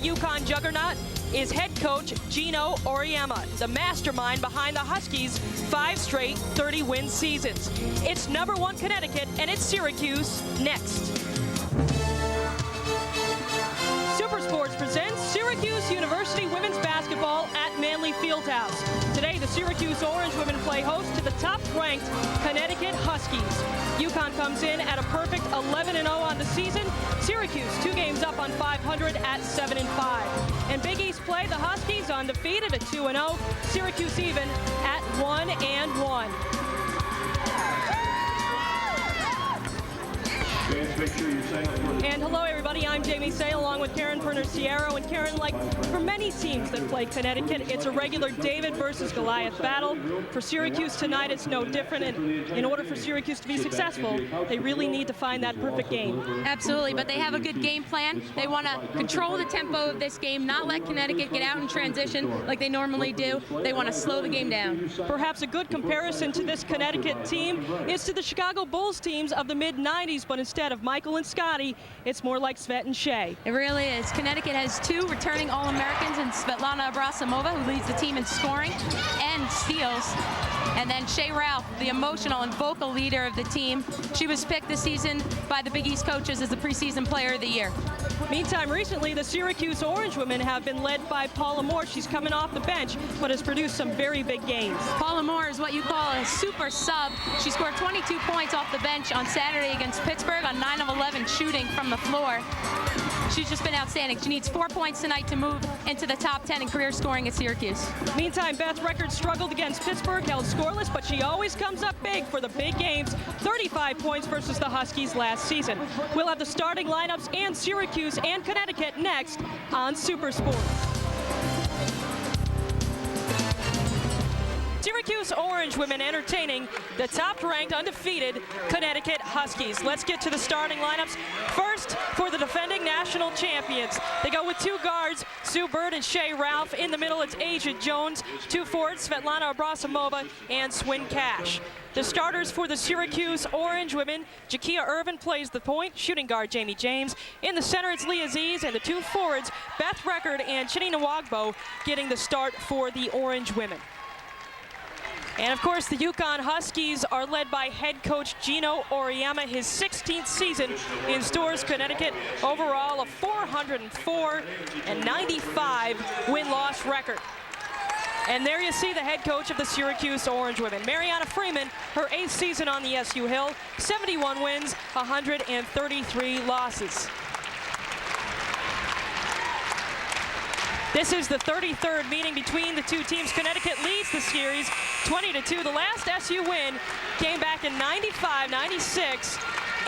UConn juggernaut is head coach Gino Auriemma, the mastermind behind the Huskies' 5 straight 30-win seasons. It's #1 Connecticut, and it's Syracuse next. Supersports presents Syracuse University women's basketball at Manley Fieldhouse. Today, the Syracuse Orange women play host to the top-ranked Connecticut Huskies. UConn comes in at a perfect 11-0 on the season. Syracuse 2 games up on 500 at 7-5. And Big East play the Huskies undefeated at 2-0. Syracuse even at 1-1. And hello everybody, I'm Jamie Sale along with Karen Perner-Sierro. And Karen, like for many teams that play Connecticut, it's a regular David versus Goliath battle. For Syracuse tonight, it's no different. And in order for Syracuse to be successful, they really need to find that perfect game. Absolutely, but they have a good game plan. They want to control the tempo of this game, not let Connecticut get out in transition like they normally do. They want to slow the game down. Perhaps a good comparison to this Connecticut team is to the Chicago Bulls teams of the mid-90s, but instead of Michael and Scotty, it's more like Svet and Shea. It really is. Connecticut has 2 returning All-Americans in Svetlana Abrasamova, who leads the team in scoring and steals. And then Shea Ralph, the emotional and vocal leader of the team. She was picked this season by the Big East coaches as the preseason player of the year. Meantime, recently, the Syracuse Orange women have been led by Paula Moore. She's coming off the bench, but has produced some very big games. Paula Moore is what you call a super sub. She scored 22 points off the bench on Saturday against Pittsburgh on 9 of 11 shooting from the floor. She's just been outstanding. She needs 4 points tonight to move into the top 10 in career scoring at Syracuse. Meantime, Beth Record struggled against Pittsburgh, held scoreless, but she always comes up big for the big games. 35 points versus the Huskies last season. We'll have the starting lineups and Syracuse and Connecticut next on Supersports. Syracuse Orange women entertaining the top-ranked, undefeated Connecticut Huskies. Let's get to the starting lineups. First, for the defending national champions. They go with 2 guards, Sue Bird and Shea Ralph. In the middle, it's Asia Jones. 2 forwards, Svetlana Abrasamova and Swin Cash. The starters for the Syracuse Orange women, Jakia Irvin plays the point, shooting guard Jamie James. In the center, it's Lee Aziz, and the 2 forwards, Beth Record and Chini Nwagbo, getting the start for the Orange women. And of course, the UConn Huskies are led by head coach Gino Auriemma, his 16th season in Storrs, Connecticut. Overall, a 404 and 95 win-loss record. And there you see the head coach of the Syracuse Orange women, Mariana Freeman, her 8th season on the SU Hill, 71 wins, 133 losses. This is the 33rd meeting between the 2 teams. Connecticut leads the series 20-2. The last SU win came back in 95-96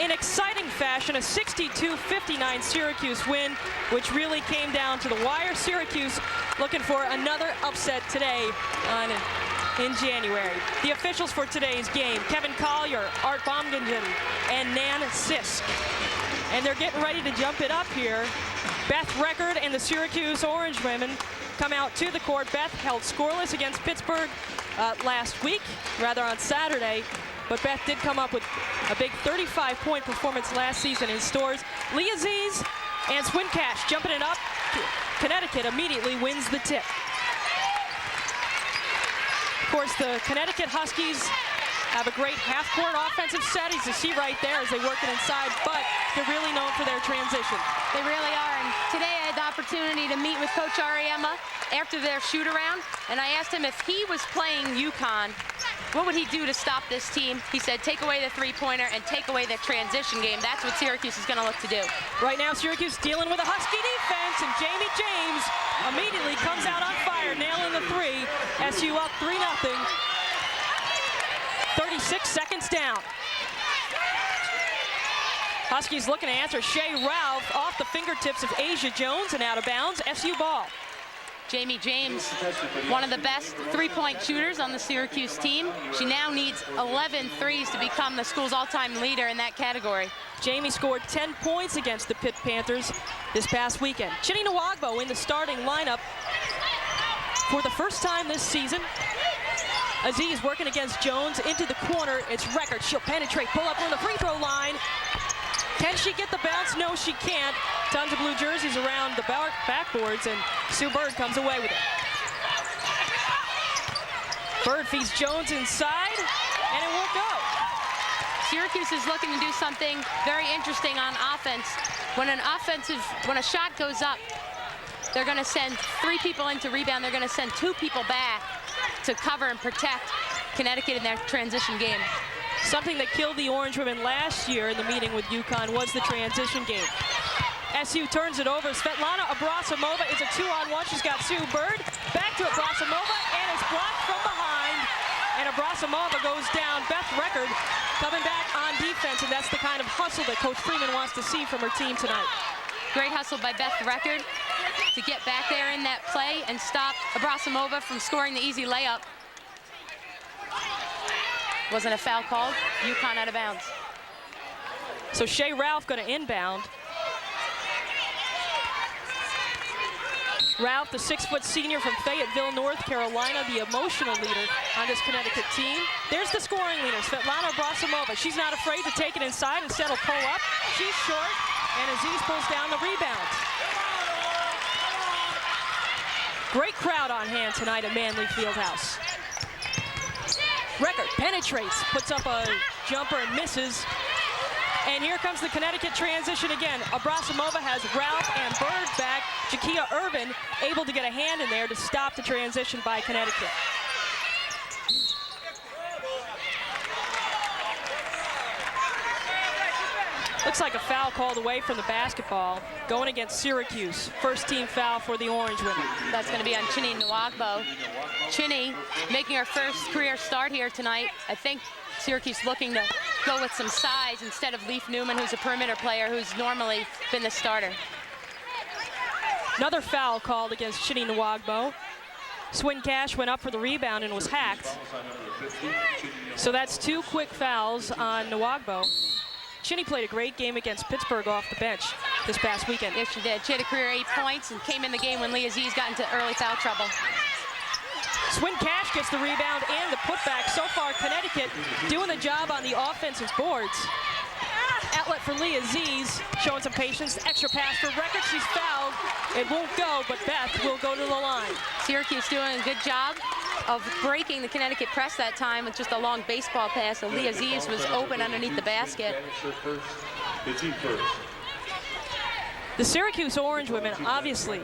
in exciting fashion, a 62-59 Syracuse win, which really came down to the wire. Syracuse looking for another upset today in January. The officials for today's game, Kevin Collier, Art Baumgingen, and Nan Sisk. And they're getting ready to jump it up here. Beth Record and the Syracuse Orange women come out to the court. Beth held scoreless against Pittsburgh last week, rather on Saturday, but Beth did come up with a big 35-point performance last season in Storrs. Lee Aziz and Swin Cash jumping it up. Connecticut immediately wins the tip. Of course, the Connecticut Huskies have a great half-court offensive set, as you see right there as they work it inside, but they're really known for their transition. They really are, and today I had the opportunity to meet with Coach Auriemma after their shoot-around, and I asked him if he was playing UConn, what would he do to stop this team? He said, take away the 3-pointer and take away the transition game. That's what Syracuse is going to look to do. Right now, Syracuse dealing with a Husky defense, and Jamie James immediately comes out on fire, nailing the 3. SU up 3-0. 36 seconds down. Huskies looking to answer. Shea Ralph off the fingertips of Asia Jones and out of bounds. SU ball. Jamie James, one of the best 3-point shooters on the Syracuse team. She now needs 11 threes to become the school's all-time leader in that category. Jamie scored 10 points against the Pitt Panthers this past weekend. Chini Nwagbo in the starting lineup for the first time this season. Aziz working against Jones into the corner. It's Record. She'll penetrate, pull up on the free throw line. Can she get the bounce? No, she can't. Tons of blue jerseys around the backboards, and Sue Bird comes away with it. Bird feeds Jones inside, and it won't go. Syracuse is looking to do something very interesting on offense. When a shot goes up, they're going to send 3 people in to rebound. They're going to send 2 people back to cover and protect Connecticut in their transition game. Something that killed the Orange women last year in the meeting with UConn was the transition game. SU turns it over. Svetlana Abrasimova is a 2-on-1. She's got Sue Bird. Back to Abrasimova, and it's blocked from behind. And Abrasimova goes down. Beth Record coming back on defense, and that's the kind of hustle that Coach Freeman wants to see from her team tonight. Great hustle by Beth Record to get back there in that play and stop Abrasimova from scoring the easy layup. Wasn't a foul called. UConn out of bounds. So Shea Ralph going to inbound. Ralph, the 6-foot senior from Fayetteville, North Carolina, the emotional leader on this Connecticut team. There's the scoring leader, Svetlana Abrasimova. She's not afraid to take it inside. Instead will pull up. She's short, and Aziz pulls down the rebound. Great crowd on hand tonight at Manley Fieldhouse. Record penetrates, puts up a jumper and misses. And here comes the Connecticut transition again. Abrasimova has Ralph and Bird back. Jakia Irvin able to get a hand in there to stop the transition by Connecticut. Looks like a foul called away from the basketball, going against Syracuse. First team foul for the Orange women. That's going to be on Chinny Nwagbo. Chinny making her first career start here tonight. I think Syracuse looking to go with some size instead of Leaf Newman, who's a perimeter player who's normally been the starter. Another foul called against Chinny Nwagbo. Swin Cash went up for the rebound and was hacked. So that's 2 quick fouls on Nwagbo. Chinny played a great game against Pittsburgh off the bench this past weekend. Yes, she did. She had a career 8 points and came in the game when Lee Aziz got into early foul trouble. Swin Cash gets the rebound and the putback. So far, Connecticut doing the job on the offensive boards. Outlet for Lee Aziz, showing some patience. Extra pass for Record. She's fouled. It won't go, but Beth will go to the line. Syracuse doing a good job of breaking the Connecticut press that time with just a long baseball pass. So Lee Aziz was open underneath the basket. The Syracuse Orange women obviously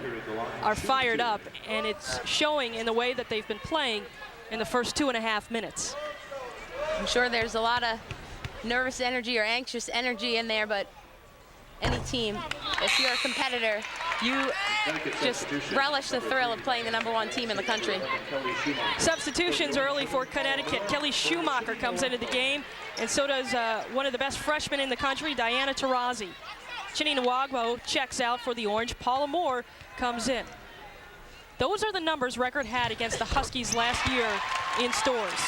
are fired up, and it's showing in the way that they've been playing in the first 2.5 minutes. I'm sure there's a lot of nervous energy or anxious energy in there, but any team, if you're a competitor, you just relish the thrill of playing the #1 team in the country. Substitutions early for Connecticut. Kelly Schumacher comes into the game, and so does one of the best freshmen in the country, Diana Taurasi. Chinny Nwagbo checks out for the Orange. Paula Moore comes in. Those are the numbers Record had against the Huskies last year in stores.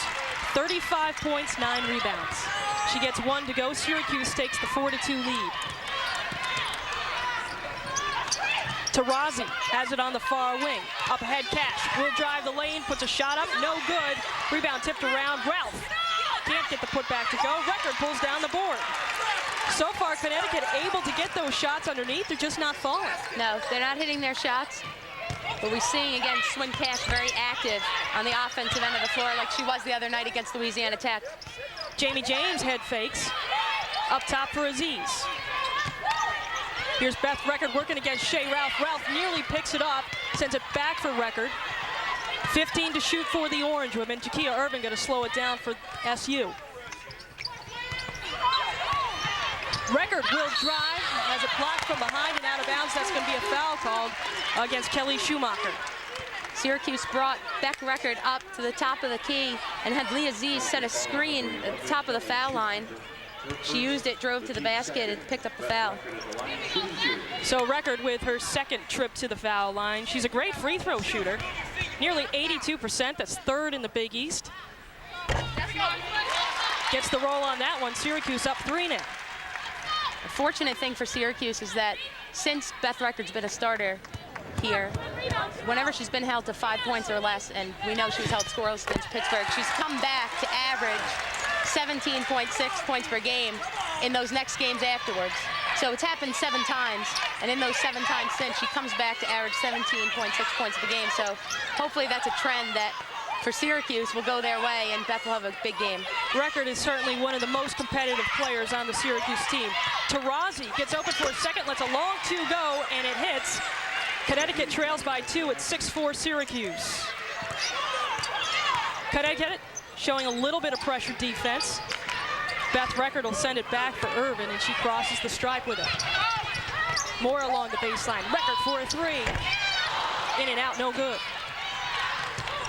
35 points, 9 rebounds. She gets 1 to go. Syracuse takes the 4-2 lead. Taurasi has it on the far wing. Up ahead, Cash will drive the lane, puts a shot up, no good. Rebound tipped around. Ralph can't get the putback to go. Record pulls down the board. So far, Connecticut able to get those shots underneath. They're just not falling. No, they're not hitting their shots. But we're seeing, again, Swin Cash very active on the offensive end of the floor like she was the other night against Louisiana Tech. Jamie James head fakes. Up top for Aziz. Here's Beth Record working against Shea Ralph. Ralph nearly picks it up, sends it back for Record. 15 to shoot for the Orange women. Jakia Irvin going to slow it down for SU. Record will drive, has it blocked from behind and out of bounds. That's going to be a foul called against Kelly Schumacher. Syracuse brought Beck Record up to the top of the key and had Lee Aziz set a screen at the top of the foul line. She used it, drove to the basket, and picked up the foul. So Record with her second trip to the foul line. She's a great free throw shooter. Nearly 82%, that's 3rd in the Big East. Gets the roll on that one. Syracuse up 3 now. The fortunate thing for Syracuse is that since Beth Record's been a starter here, whenever she's been held to 5 points or less, and we know she was held scoreless against Pittsburgh, she's come back to average 17.6 points per game in those next games afterwards. So it's happened 7 times, and in those 7 times since, she comes back to average 17.6 points a game. So hopefully that's a trend that for Syracuse will go their way, and Beth will have a big game. Record is certainly one of the most competitive players on the Syracuse team. Taurazi gets open for a second, lets a long 2 go, and it hits. Connecticut trails by 2 at 6-4 Syracuse. Connecticut showing a little bit of pressure defense. Beth Record will send it back for Irvin, and she crosses the stripe with it. More along the baseline. Record for a 3. In and out, no good.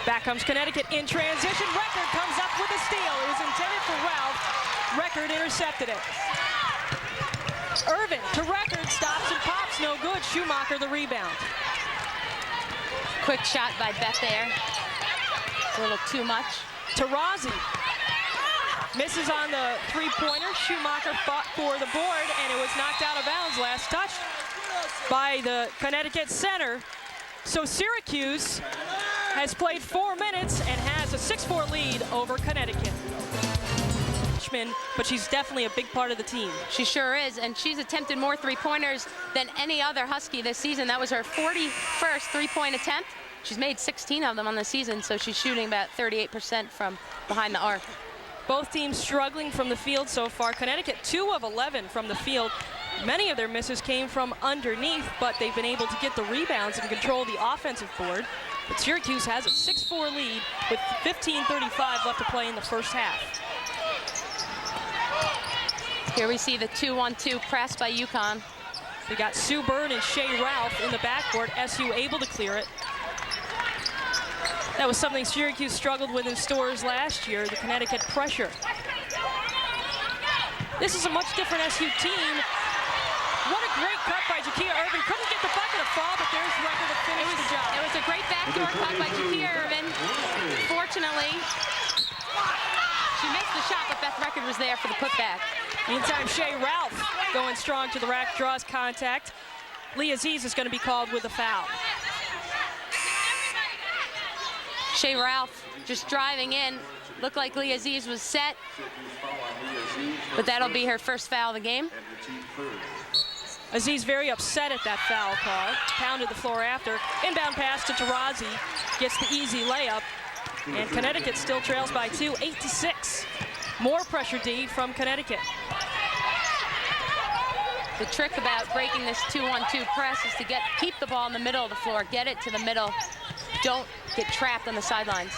Back comes Connecticut in transition. Record comes up with a steal. It was intended for Ralph. Record intercepted it. Irvin to Record, stops and pops, no good. Schumacher the rebound. Quick shot by Beth there. A little too much. Taurazi misses on the 3-pointer. Schumacher fought for the board, and it was knocked out of bounds last touch by the Connecticut center. So Syracuse has played 4 minutes and has a 6-4 lead over Connecticut. But she's definitely a big part of the team. She sure is, and she's attempted more 3-pointers than any other Husky this season. That was her 41st 3-point attempt. She's made 16 of them on the season, so she's shooting about 38% from behind the arc. Both teams struggling from the field so far. Connecticut 2 of 11 from the field. Many of their misses came from underneath, but they've been able to get the rebounds and control the offensive board. But Syracuse has a 6-4 lead with 15:35 left to play in the first half. Here we see the 2-1-2 press by UConn. We got Sue Bird and Shea Ralph in the backcourt. SU able to clear it. That was something Syracuse struggled with in stores last year, the Connecticut pressure. This is a much different SU team. What a great cut by Jakia Irvin. Couldn't get the bucket to fall, but there's Record to finish the job. It was a great backdoor cut by Jakia Irvin. Fortunately, she missed the shot, but Beth Record was there for the putback. Meantime, Shea Ralph going strong to the rack, draws contact. Lee Aziz is going to be called with a foul. Shea Ralph just driving in. Looked like Lee Aziz was set, but that'll be her first foul of the game. Aziz very upset at that foul call. Pounded the floor after. Inbound pass to Taurazi. Gets the easy layup. And Connecticut still trails by 2, 8-6. More pressure D from Connecticut. The trick about breaking this 2-1-2 press is to keep the ball in the middle of the floor. Get it to the middle. Don't get trapped on the sidelines.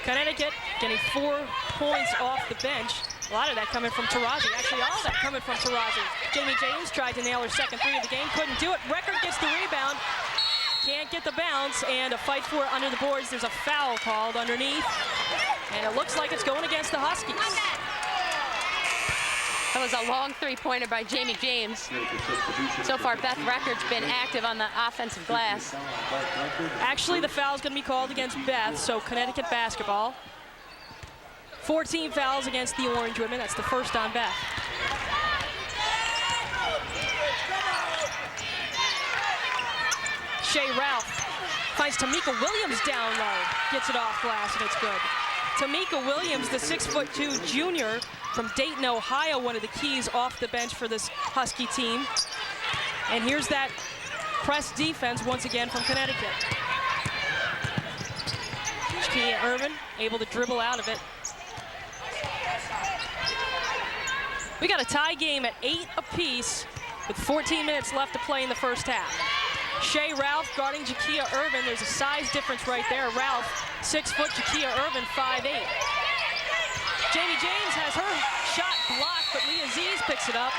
Connecticut getting 4 points off the bench. A lot of that coming from Taurazi. Actually, all of that coming from Taurazi. Jamie James tried to nail her second 3 of the game. Couldn't do it. Record gets the rebound. Can't get the bounce, and a fight for it under the boards. There's a foul called underneath, and it looks like it's going against the Huskies. That was a long 3-pointer by Jamie James. So far, Beth Record's been active on the offensive glass. Actually, the foul's going to be called against Beth, so Connecticut basketball. 14 fouls against the Orange women. That's the first on Beth. Shea Ralph finds Tamika Williams down low. Gets it off glass, and it's good. Tamika Williams, the 6'2" junior from Dayton, Ohio, one of the keys off the bench for this Husky team. And here's that press defense once again from Connecticut. Jakia Irvin able to dribble out of it. We got a tie game at 8 apiece with 14 minutes left to play in the first half. Shea Ralph guarding Jakia Irvin. There's a size difference right there. Ralph, 6 foot, Jakia Irvin, 5'8". Jamie James has her shot blocked, but Lee Aziz picks it up.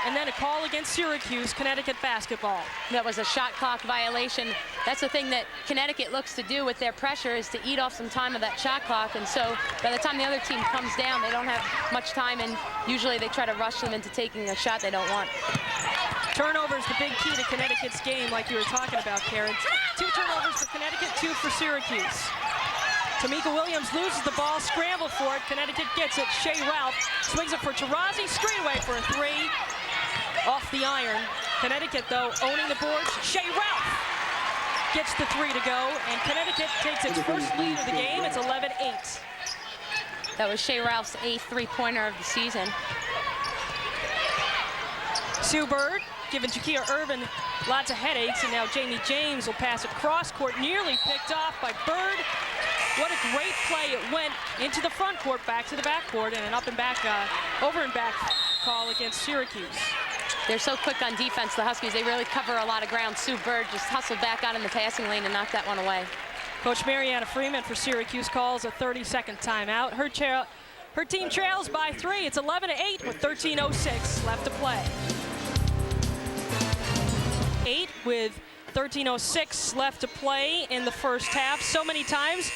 And then a call against Syracuse, Connecticut basketball. That was a shot clock violation. That's the thing that Connecticut looks to do with their pressure, is to eat off some time of that shot clock. And so by the time the other team comes down, they don't have much time, and usually they try to rush them into taking a shot they don't want. Turnovers, the big key to Connecticut's game, like you were talking about, Karen. 2 turnovers for Connecticut, 2 for Syracuse. Tamika Williams loses the ball, scramble for it. Connecticut gets it. Shea Ralph swings it for Taurazi, straight away for a 3. Off the iron. Connecticut, though, owning the boards. Shea Ralph gets the 3 to go, and Connecticut takes its first lead of the game. It's 11-8. That was Shea Ralph's 8th three-pointer of the season. Sue Bird giving Jakia Irvin lots of headaches, and now Jamie James will pass it cross court, nearly picked off by Bird. What a great play. It went into the front court, back to the back court, and an up and back, over and back call against Syracuse. They're so quick on defense, the Huskies. They really cover a lot of ground. Sue Bird just hustled back out in the passing lane and knocked that one away. Coach Mariana Freeman for Syracuse calls a 30-second timeout. Her team trails by 3. It's 11-8 with 13:06 left to play. 8 with 13:06 left to play in the first half. So many times,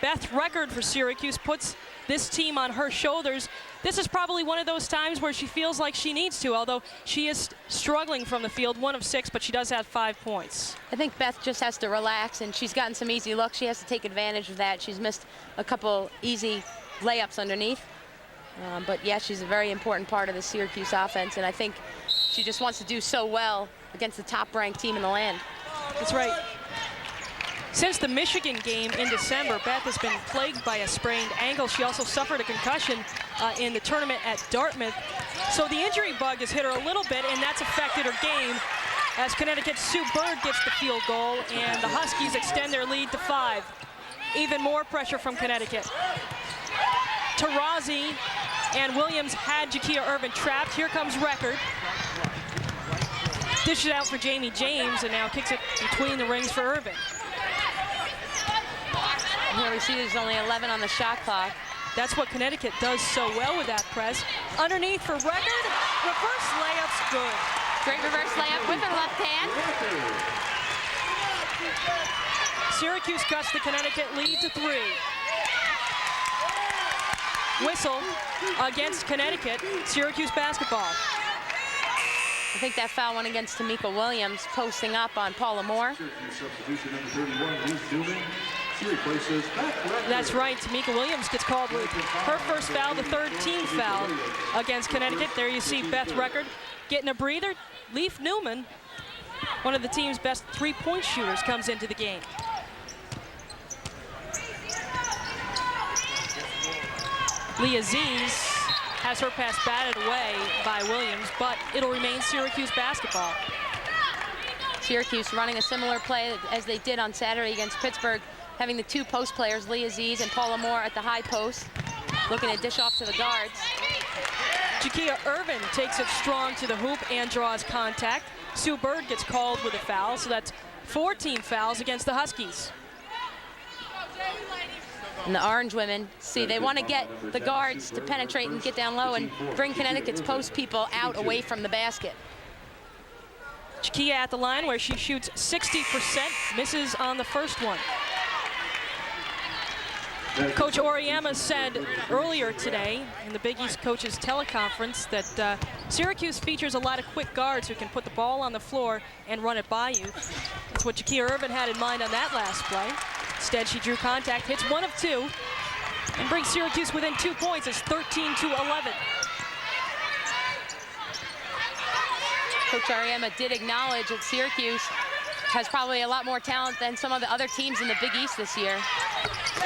Beth Record for Syracuse puts this team on her shoulders. This is probably one of those times where she feels like she needs to, although she is struggling from the field, 1 of 6, but she does have 5 points. I think Beth just has to relax, and she's gotten some easy looks. She has to take advantage of that. She's missed a couple easy layups underneath. But yeah, she's a very important part of the Syracuse offense, and I think she just wants to do so well against the top-ranked team in the land. That's right. Since the Michigan game in December, Beth has been plagued by a sprained ankle. She also suffered a concussion in the tournament at Dartmouth. So the injury bug has hit her a little bit, and that's affected her game as Connecticut's Sue Bird gets the field goal, and the Huskies extend their lead to 5. Even more pressure from Connecticut. Taurasi and Williams had Jakia Irvin trapped. Here comes Record. Dishes it out for Jamie James, and now kicks it between the rings for Irvin. Here we see there's only 11 on the shot clock. That's what Connecticut does so well with that press. Underneath for Record, reverse layup's good. Great reverse layup with her left hand. Syracuse cuts the Connecticut lead to 3. Whistle against Connecticut, Syracuse basketball. I think that foul went against Tamika Williams, posting up on Paula Moore. That's right, Tamika Williams gets called with her first foul, the 3rd team foul against Connecticut. There you see Beth Record getting a breather. Leif Newman, one of the team's best three-point shooters, comes into the game. Lee Aziz has her pass batted away by Williams, but it'll remain Syracuse basketball. Syracuse running a similar play as they did on Saturday against Pittsburgh, having the 2 post players, Lee Aziz and Paula Moore, at the high post, looking to dish off to the guards. Jakia Irvin takes it strong to the hoop and draws contact. Sue Bird gets called with a foul, so that's 4 team fouls against the Huskies. And the Orange women, see, they want to get the guards to penetrate and get down low and bring Connecticut's post people out away from the basket. Jakia at the line where she shoots 60%, misses on the first one. Coach Auriemma said earlier today in the Big East coaches teleconference that Syracuse features a lot of quick guards who can put the ball on the floor and run it by you. That's what Jakia Irvin had in mind on that last play. Instead, she drew contact, hits 1 of 2, and brings Syracuse within 2 points. It's 13-11. Coach Auriemma did acknowledge that Syracuse has probably a lot more talent than some of the other teams in the Big East this year.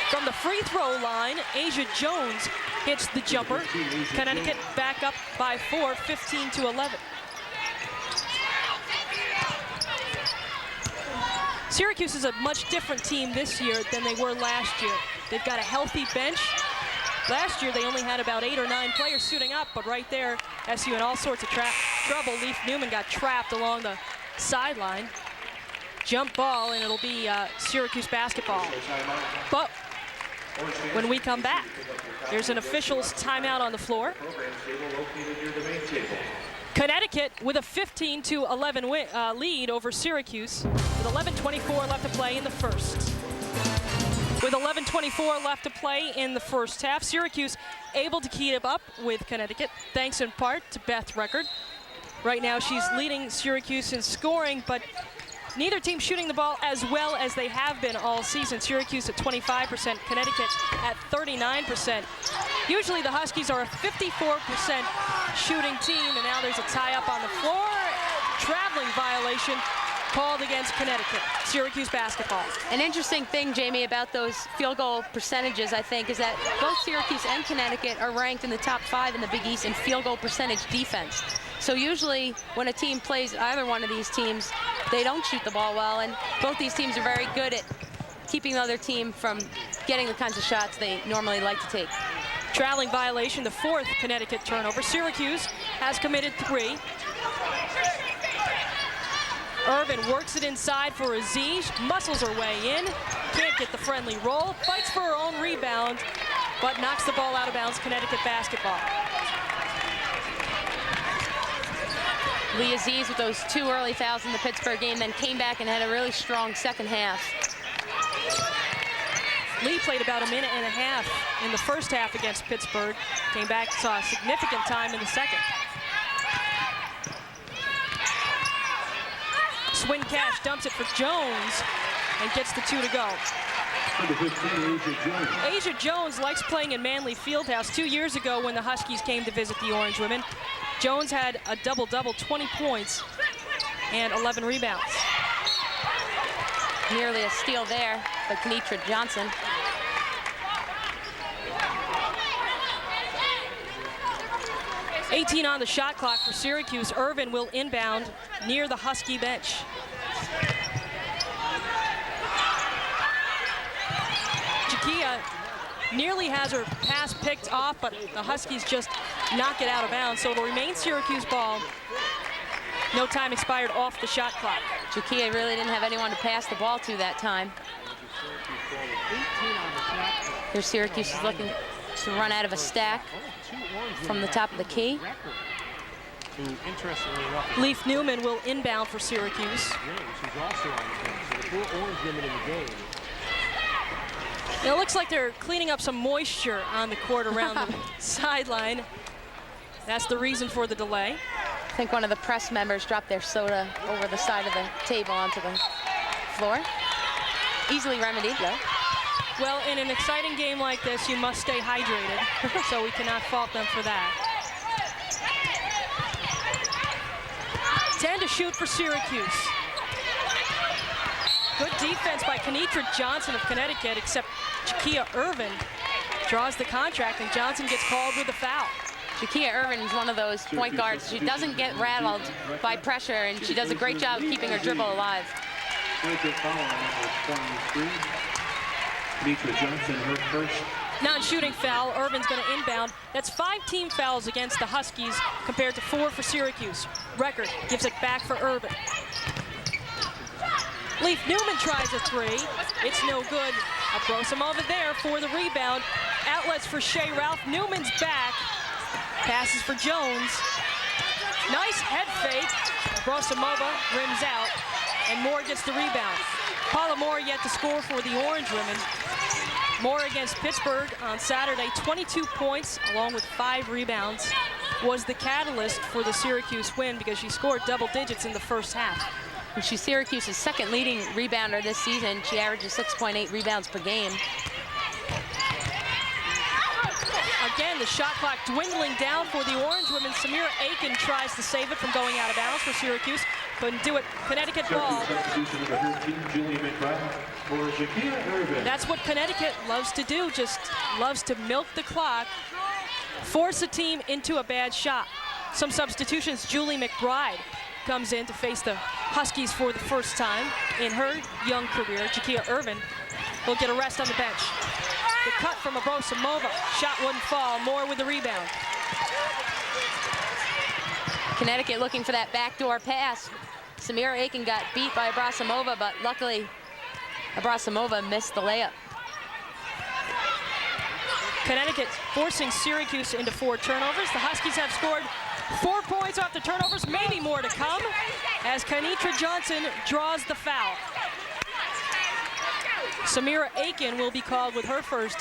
From the free throw line, Asia Jones hits the jumper. Connecticut back up by 4, 15-11. Syracuse is a much different team this year than they were last year. They've got a healthy bench. Last year, they only had about 8 or 9 players suiting up, but right there, SU in all sorts of trouble. Leif Newman got trapped along the sideline. Jump ball, and it'll be Syracuse basketball. But when we come back, there's an official's timeout on the floor. Connecticut with a 15-11 lead over Syracuse with 11:24 left to play in the first. With 11:24 left to play in the first half, Syracuse able to keep up with Connecticut, thanks in part to Beth Record. Right now she's leading Syracuse in scoring, but neither team shooting the ball as well as they have been all season. Syracuse at 25%, Connecticut at 39%. Usually the Huskies are a 54% shooting team, and now there's a tie-up on the floor. Traveling violation called against Connecticut. Syracuse basketball. An interesting thing, Jamie, about those field goal percentages, I think, is that both Syracuse and Connecticut are ranked in the top 5 in the Big East in field goal percentage defense. So usually when a team plays either one of these teams, they don't shoot the ball well, and both these teams are very good at keeping the other team from getting the kinds of shots they normally like to take. Traveling violation, the 4th Connecticut turnover. Syracuse has committed 3. Irvin works it inside for Aziz, muscles her way in, can't get the friendly roll, fights for her own rebound, but knocks the ball out of bounds. Connecticut basketball. Lee Aziz with those 2 early fouls in the Pittsburgh game, then came back and had a really strong second half. Lee played about a minute and a half in the first half against Pittsburgh. Came back, saw significant time in the second. Swin Cash dumps it for Jones and gets the 2 to go. Asia Jones likes playing in Manley Fieldhouse. 2 years ago when the Huskies came to visit the Orange Women, Jones had a double-double, 20 points and 11 rebounds. Nearly a steal there by Kenitra Johnson. $18 on the shot clock for Syracuse. Irvin will inbound near the Husky bench. Jakia nearly has her pass picked off, but the Huskies just knock it out of bounds, so it'll remain Syracuse ball. No time expired off the shot clock. Jakia really didn't have anyone to pass the ball to that time. Here Syracuse is looking to run out of a stack from the top of the key. Leaf Newman will inbound for Syracuse. It looks like they're cleaning up some moisture on the court around the sideline. That's the reason for the delay. I think one of the press members dropped their soda over the side of the table onto the floor. Easily remedied, though. Well, in an exciting game like this, you must stay hydrated, so we cannot fault them for that. 10 to shoot for Syracuse. Good defense by Kenitra Johnson of Connecticut, except Jakia Irvin draws the contract, and Johnson gets called with a foul. Jakia Irvin is one of those point guards. She doesn't get rattled by pressure, and she does a great job of keeping her dribble alive. Kenitra Johnson, her first Non-shooting foul. Irvin's going to inbound. That's 5 team fouls against the Huskies compared to 4 for Syracuse. Record gives it back for Irvin. Leaf Newman tries a 3. It's no good. Abrosimova there for the rebound. Outlets for Shea Ralph. Newman's back. Passes for Jones. Nice head fake. Abrosimova rims out, and Moore gets the rebound. Paula Moore yet to score for the Orange Women. Moore against Pittsburgh on Saturday, 22 points along with 5 rebounds, was the catalyst for the Syracuse win because she scored double digits in the first half. And she's Syracuse's second leading rebounder this season. She averages 6.8 rebounds per game. Again, the shot clock dwindling down for the Orange Women. Samira Aiken tries to save it from going out of bounds for Syracuse. Couldn't do it. Connecticut ball. That's what Connecticut loves to do, just loves to milk the clock, force a team into a bad shot. Some substitutions. Julie McBride comes in to face the Huskies for the first time in her young career. Jakia Irvin will get a rest on the bench. The cut from Abrosimova. Shot wouldn't fall. Moore with the rebound. Connecticut looking for that backdoor pass. Samira Aiken got beat by Abrosimova, but luckily Abrosimova missed the layup. Connecticut forcing Syracuse into 4 turnovers. The Huskies have scored 4 points off the turnovers, maybe more to come, as Kenitra Johnson draws the foul. Samira Aiken will be called with her first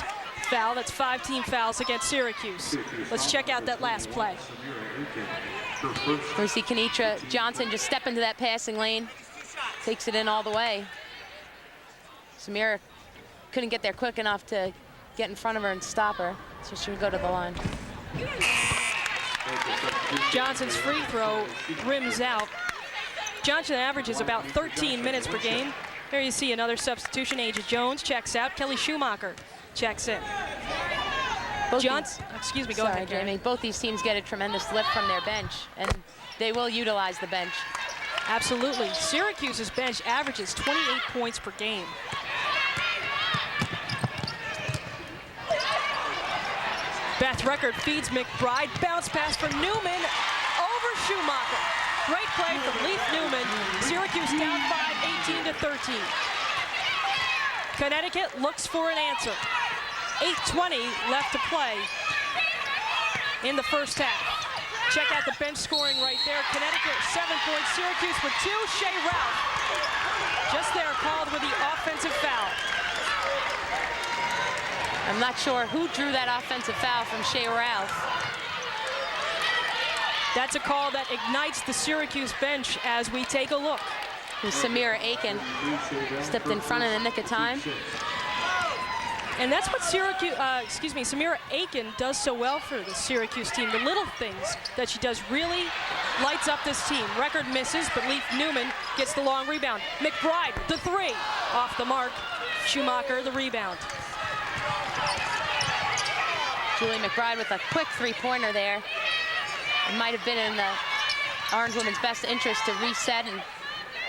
foul. That's 5 team fouls against Syracuse. Let's check out that last play. We see Kenitra Johnson just step into that passing lane, takes it in all the way. Samira couldn't get there quick enough to get in front of her and stop her, so she would go to the line. Johnson's free throw rims out. Johnson averages about 13 minutes per game. Here you see another substitution. Asia Jones checks out. Kelly Schumacher checks in. Johnson, excuse me, go ahead, Jamie. Both these teams get a tremendous lift from their bench, and they will utilize the bench. Absolutely. Syracuse's bench averages 28 points per game. Beth Record feeds McBride. Bounce pass for Newman over Schumacher. Great play from Leaf Newman. Syracuse down 5, 18-13. Connecticut looks for an answer. 8:20 left to play in the first half. Check out the bench scoring right there. Connecticut 7 points, Syracuse with 2. Shea Ralph just there called with the offensive foul. I'm not sure who drew that offensive foul from Shea Ralph. That's a call that ignites the Syracuse bench as we take a look. Samira Aiken stepped in front in the nick of time. And that's what Samira Aiken does so well for the Syracuse team. The little things that she does really lights up this team. Record misses, but Leaf Newman gets the long rebound. McBride, the 3, off the mark. Schumacher, the rebound. Julie McBride with a quick 3-pointer there. It might have been in the Orange women's best interest to reset and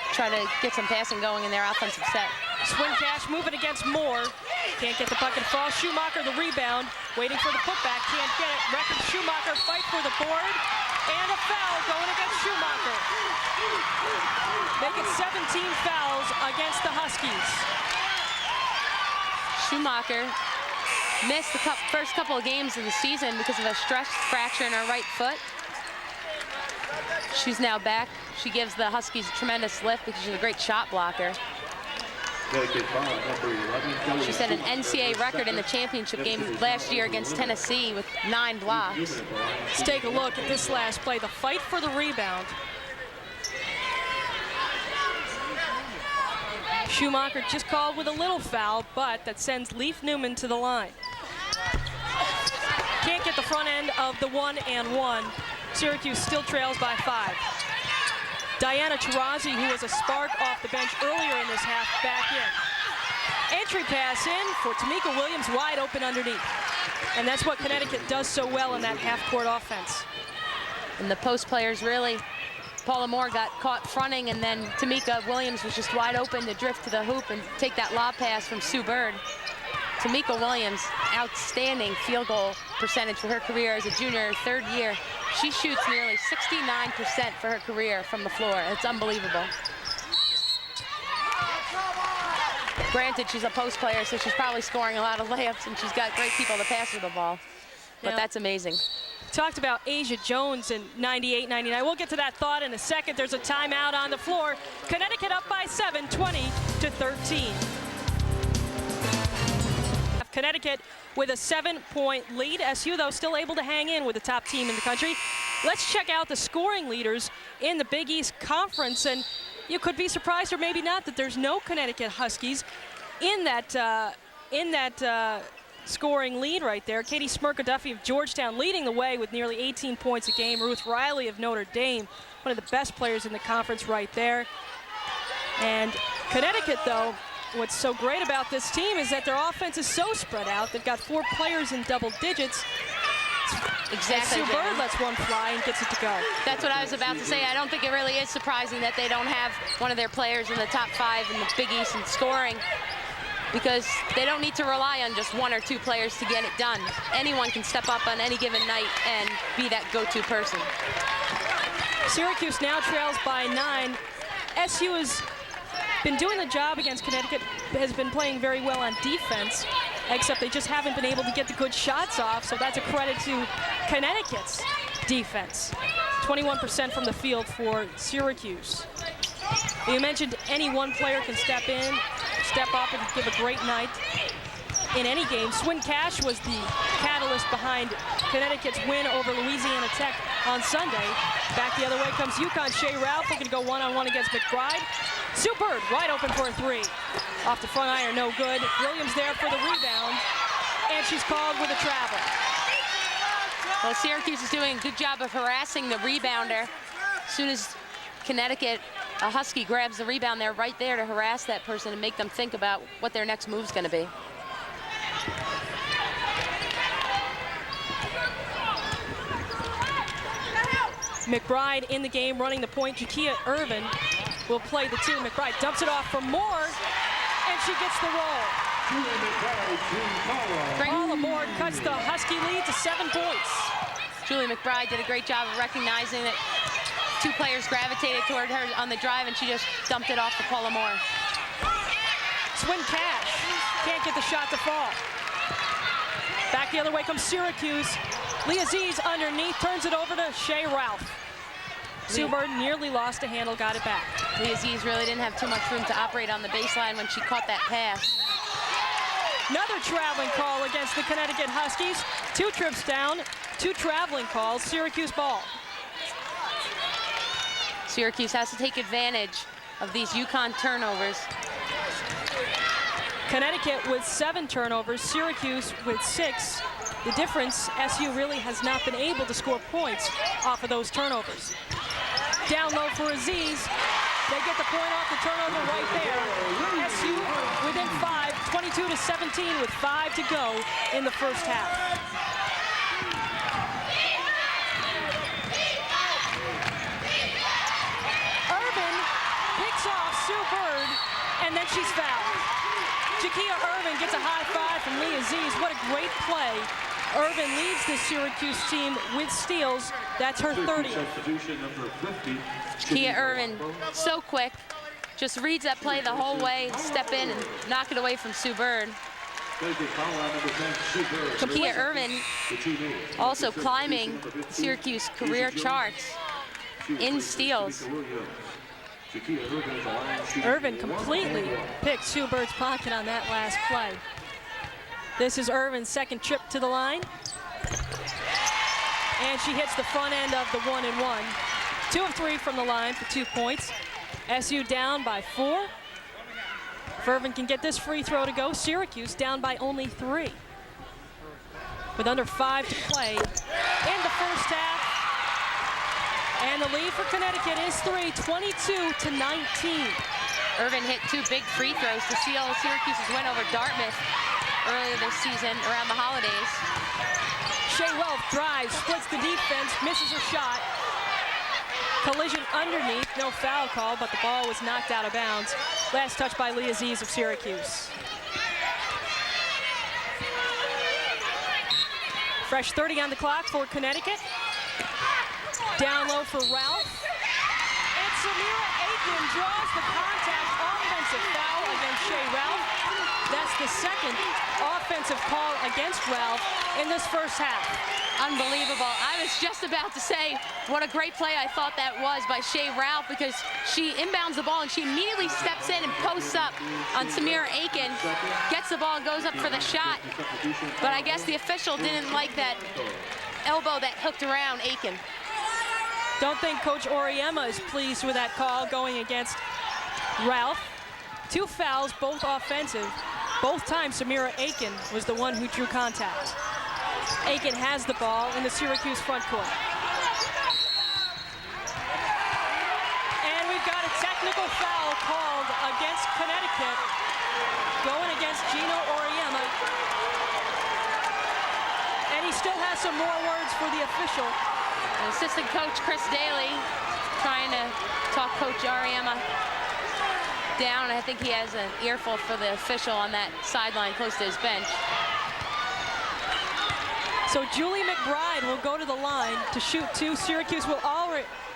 try to get some passing going in their offensive set. Swin Cash moving against Moore. Can't get the bucket to fall. Schumacher the rebound. Waiting for the putback. Can't get it. Record Schumacher fight for the board. And a foul going against Schumacher. Make it 17 fouls against the Huskies. Schumacher missed the first couple of games of the season because of a stress fracture in her right foot. She's now back. She gives the Huskies a tremendous lift because she's a great shot blocker. She set an NCAA record in the championship game last year against Tennessee with 9 blocks. Let's take a look at this last play. The fight for the rebound. Schumacher just called with a little foul, but that sends Leaf Newman to the line. Can't get the front end of the 1-and-1. Syracuse still trails by 5. Diana Taurasi, who was a spark off the bench earlier in this half, back in. Entry pass in for Tamika Williams, wide open underneath. And that's what Connecticut does so well in that half-court offense. And the post players really, Paula Moore got caught fronting, and then Tamika Williams was just wide open to drift to the hoop and take that lob pass from Sue Bird. Tamika Williams, outstanding field goal percentage for her career as a junior, 3rd year. She shoots nearly 69% for her career from the floor. It's unbelievable. Granted, she's a post player, so she's probably scoring a lot of layups, and she's got great people to pass her the ball. But that's amazing. Talked about Asia Jones in 98-99. We'll get to that thought in a second. There's a timeout on the floor. Connecticut up by 7, 20-13. Connecticut with a 7-point lead. SU, though, still able to hang in with the top team in the country. Let's check out the scoring leaders in the Big East Conference. And you could be surprised, or maybe not, that there's no Connecticut Huskies in that scoring lead right there. Katie Smirka-Duffy of Georgetown leading the way with nearly 18 points a game. Ruth Riley of Notre Dame, one of the best players in the conference right there. And Connecticut, though, what's so great about this team is that their offense is so spread out. They've got 4 players in double digits. Exactly. Sue Bird lets one fly and gets it to go. That's what I was about to say. I don't think it really is surprising that they don't have one of their players in the top 5 in the Big East in scoring, because they don't need to rely on just 1 or 2 players to get it done. Anyone can step up on any given night and be that go-to person. Syracuse now trails by 9. SU has been doing the job against Connecticut, has been playing very well on defense, except they just haven't been able to get the good shots off, so that's a credit to Connecticut's defense. 21% from the field for Syracuse. You mentioned any one player can step up and give a great night in any game. Swin Cash was the catalyst behind Connecticut's win over Louisiana Tech on Sunday. Back the other way comes UConn. Shea Ralph looking to go one-on-one against McBride. Sue Bird wide open for a 3. Off the front iron, no good. Williams there for the rebound, and she's called with a travel. Well, Syracuse is doing a good job of harassing the rebounder. As soon as Connecticut a Husky grabs the rebound there, right there to harass that person and make them think about what their next move's going to be. McBride in the game running the point. Jakia Irvin will play the 2. McBride dumps it off for Moore, and she gets the roll. Paula Moore cuts the Husky lead to 7 points. Julie McBride did a great job of recognizing that 2 players gravitated toward her on the drive, and she just dumped it off to Paula Moore. Swin Cash can't get the shot to fall. Back the other way comes Syracuse. Lee Aziz underneath, turns it over to Shea Ralph. Sue Bird nearly lost a handle, got it back. Lee Aziz really didn't have too much room to operate on the baseline when she caught that pass. Another traveling call against the Connecticut Huskies. 2 trips down, 2 traveling calls, Syracuse ball. Syracuse has to take advantage of these UConn turnovers. Connecticut with 7 turnovers, Syracuse with 6. The difference, SU really has not been able to score points off of those turnovers. Down low for Aziz. They get the point off the turnover right there. SU within 5, 22-17 with 5 to go in the first half. Irvin picks off Sue Bird, and then she's fouled. Jakia Irvin gets a high 5 from Lee Aziz. What a great play. Irvin leads the Syracuse team with steals. That's her 30th. Jakia Irvin, so quick, just reads that play the whole way, step in and knock it away from Sue Bird. Jakia Irvin also climbing Syracuse career charts in steals. Irvin completely picked Sue Bird's pocket on that last play. This is Irvin's 2nd trip to the line. And she hits the front end of the 1-and-1. 2 of 3 from the line for 2 points. SU down by 4. If Irvin can get this free throw to go, Syracuse down by only 3. With under 5 to play in the first half. And the lead for Connecticut is 3, 22-19. Irvin hit 2 big free throws to seal Syracuse's win over Dartmouth earlier this season around the holidays. Shea Ralph drives, splits the defense, misses her shot. Collision underneath, no foul call, but the ball was knocked out of bounds. Last touch by Lee Aziz of Syracuse. Fresh 30 on the clock for Connecticut. Down low for Ralph. And Samira Aiken draws the contact offensive foul against Shea Ralph. That's the 2nd offensive call against Ralph in this first half. Unbelievable. I was just about to say what a great play I thought that was by Shea Ralph, because she inbounds the ball and she immediately steps in and posts up on Samira Aiken, gets the ball, goes up for the shot. But I guess the official didn't like that elbow that hooked around Aiken. Don't think Coach Auriemma is pleased with that call going against Ralph. 2 fouls, both offensive. Both times Samira Aiken was the one who drew contact. Aiken has the ball in the Syracuse front court. And we've got a technical foul called against Connecticut, going against Gino Auriemma. And he still has some more words for the official. Assistant coach Chris Daly trying to talk Coach Auriemma down. I think he has an earful for the official on that sideline close to his bench. So Julie McBride will go to the line to shoot 2. Syracuse will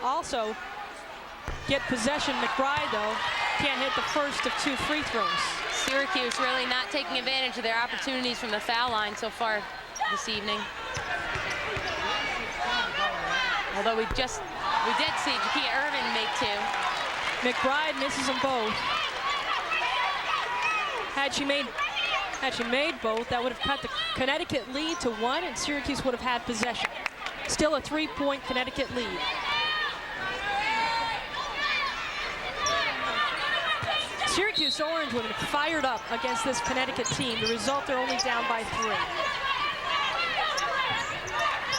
also get possession. McBride, though, can't hit the first of 2 free throws. Syracuse really not taking advantage of their opportunities from the foul line so far this evening. Although we did see Jakia Irvin make 2. McBride misses them both. Had she made both, that would have cut the Connecticut lead to 1, and Syracuse would have had possession. Still a 3-point Connecticut lead. Syracuse Orange would have fired up against this Connecticut team. The result, they're only down by 3.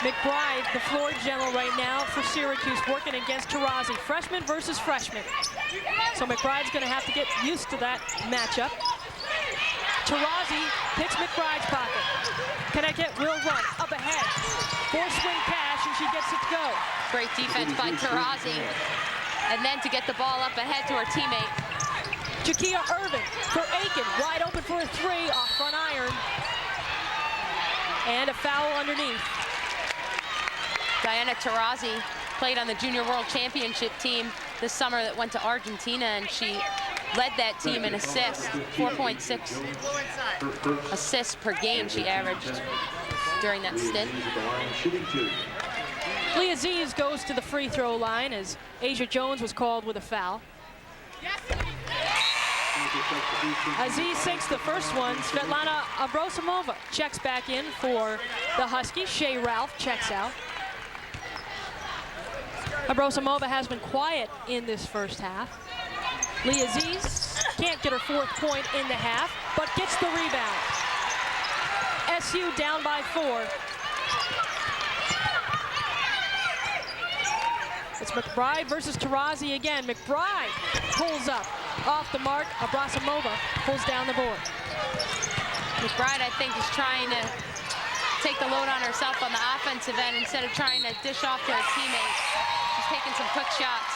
McBride, the floor general right now for Syracuse, working against Taurasi. Freshman versus freshman. So McBride's going to have to get used to that matchup. Taurasi picks McBride's pocket. Connecticut will run up ahead. Force Swin Cash, and she gets it to go. Great defense by Taurasi. And then to get the ball up ahead to her teammate. Jakia Irvin for Aiken, wide open for a three, off front iron. And a foul underneath. Diana Taurasi played on the Junior World Championship team this summer that went to Argentina, and she led that team in assists, 4.6 assists per game she averaged during that stint. Lee Aziz goes to the free throw line as Asia Jones was called with a foul. Aziz sinks the first one. Svetlana Abrosimova checks back in for the Huskies. Shea Ralph checks out. Abrosimova has been quiet in this first half. Lee Aziz can't get her fourth point in the half, but gets the rebound. SU down by 4. It's McBride versus Taurasi again. McBride pulls up off the mark. Abrosimova pulls down the board. McBride, I think, is trying to take the load on herself on the offensive end instead of trying to dish off to her teammates. She's taking some quick shots.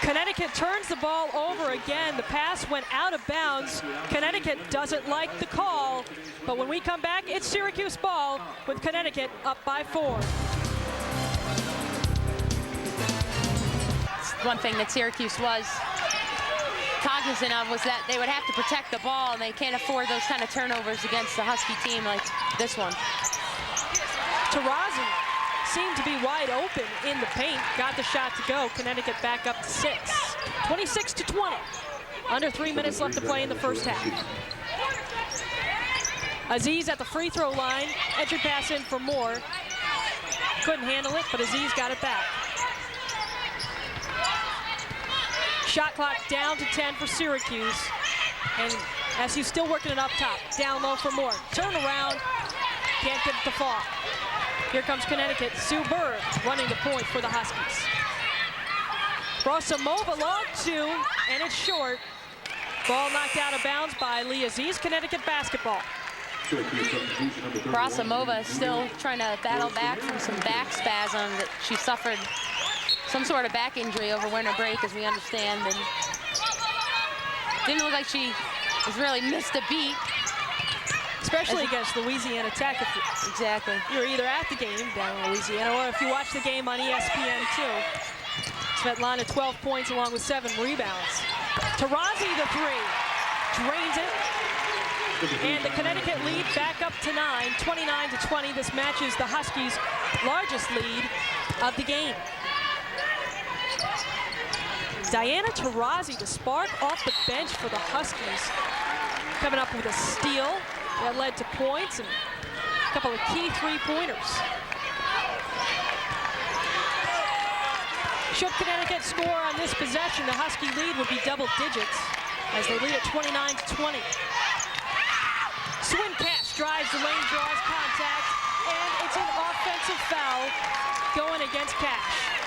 Connecticut turns the ball over again. The pass went out of bounds. Connecticut doesn't like the call, but when we come back, it's Syracuse ball with Connecticut up by 4. One thing that Syracuse was cognizant of was that they would have to protect the ball, and they can't afford those kind of turnovers against the Husky team like this one. Taurasi seemed to be wide open in the paint, got the shot to go. Connecticut back up to 6. 26-20. Under 3 minutes left to play in the first half. Aziz at the free throw line, entry pass in for Moore. Couldn't handle it, but Aziz got it back. Shot clock down to 10 for Syracuse. And SU still working it up top. Down low for Moore. Turn around, can't get it to fall. Here comes Connecticut. Sue Bird running the point for the Huskies. Abrosimova long 2, and it's short. Ball knocked out of bounds by Lee Aziz. Connecticut basketball. Abrosimova still trying to battle back from some back spasm that she suffered. Some sort of back injury over winter break, as we understand, and didn't look like she has really missed a beat. Especially against Louisiana Tech. Exactly. You're either at the game down in Louisiana, or if you watch the game on ESPN too. Svetlana 12 points along with 7 rebounds. Taurasi the 3, drains it. And the Connecticut lead back up to 9, 29-20. This matches the Huskies' largest lead of the game. Diana Taurasi, the spark off the bench for the Huskies, coming up with a steal that led to points and a couple of key 3-pointers. Should Connecticut score on this possession, the Husky lead would be double digits as they lead at 29-20. Swin Cash drives the lane, draws contact, and it's an offensive foul going against Cash.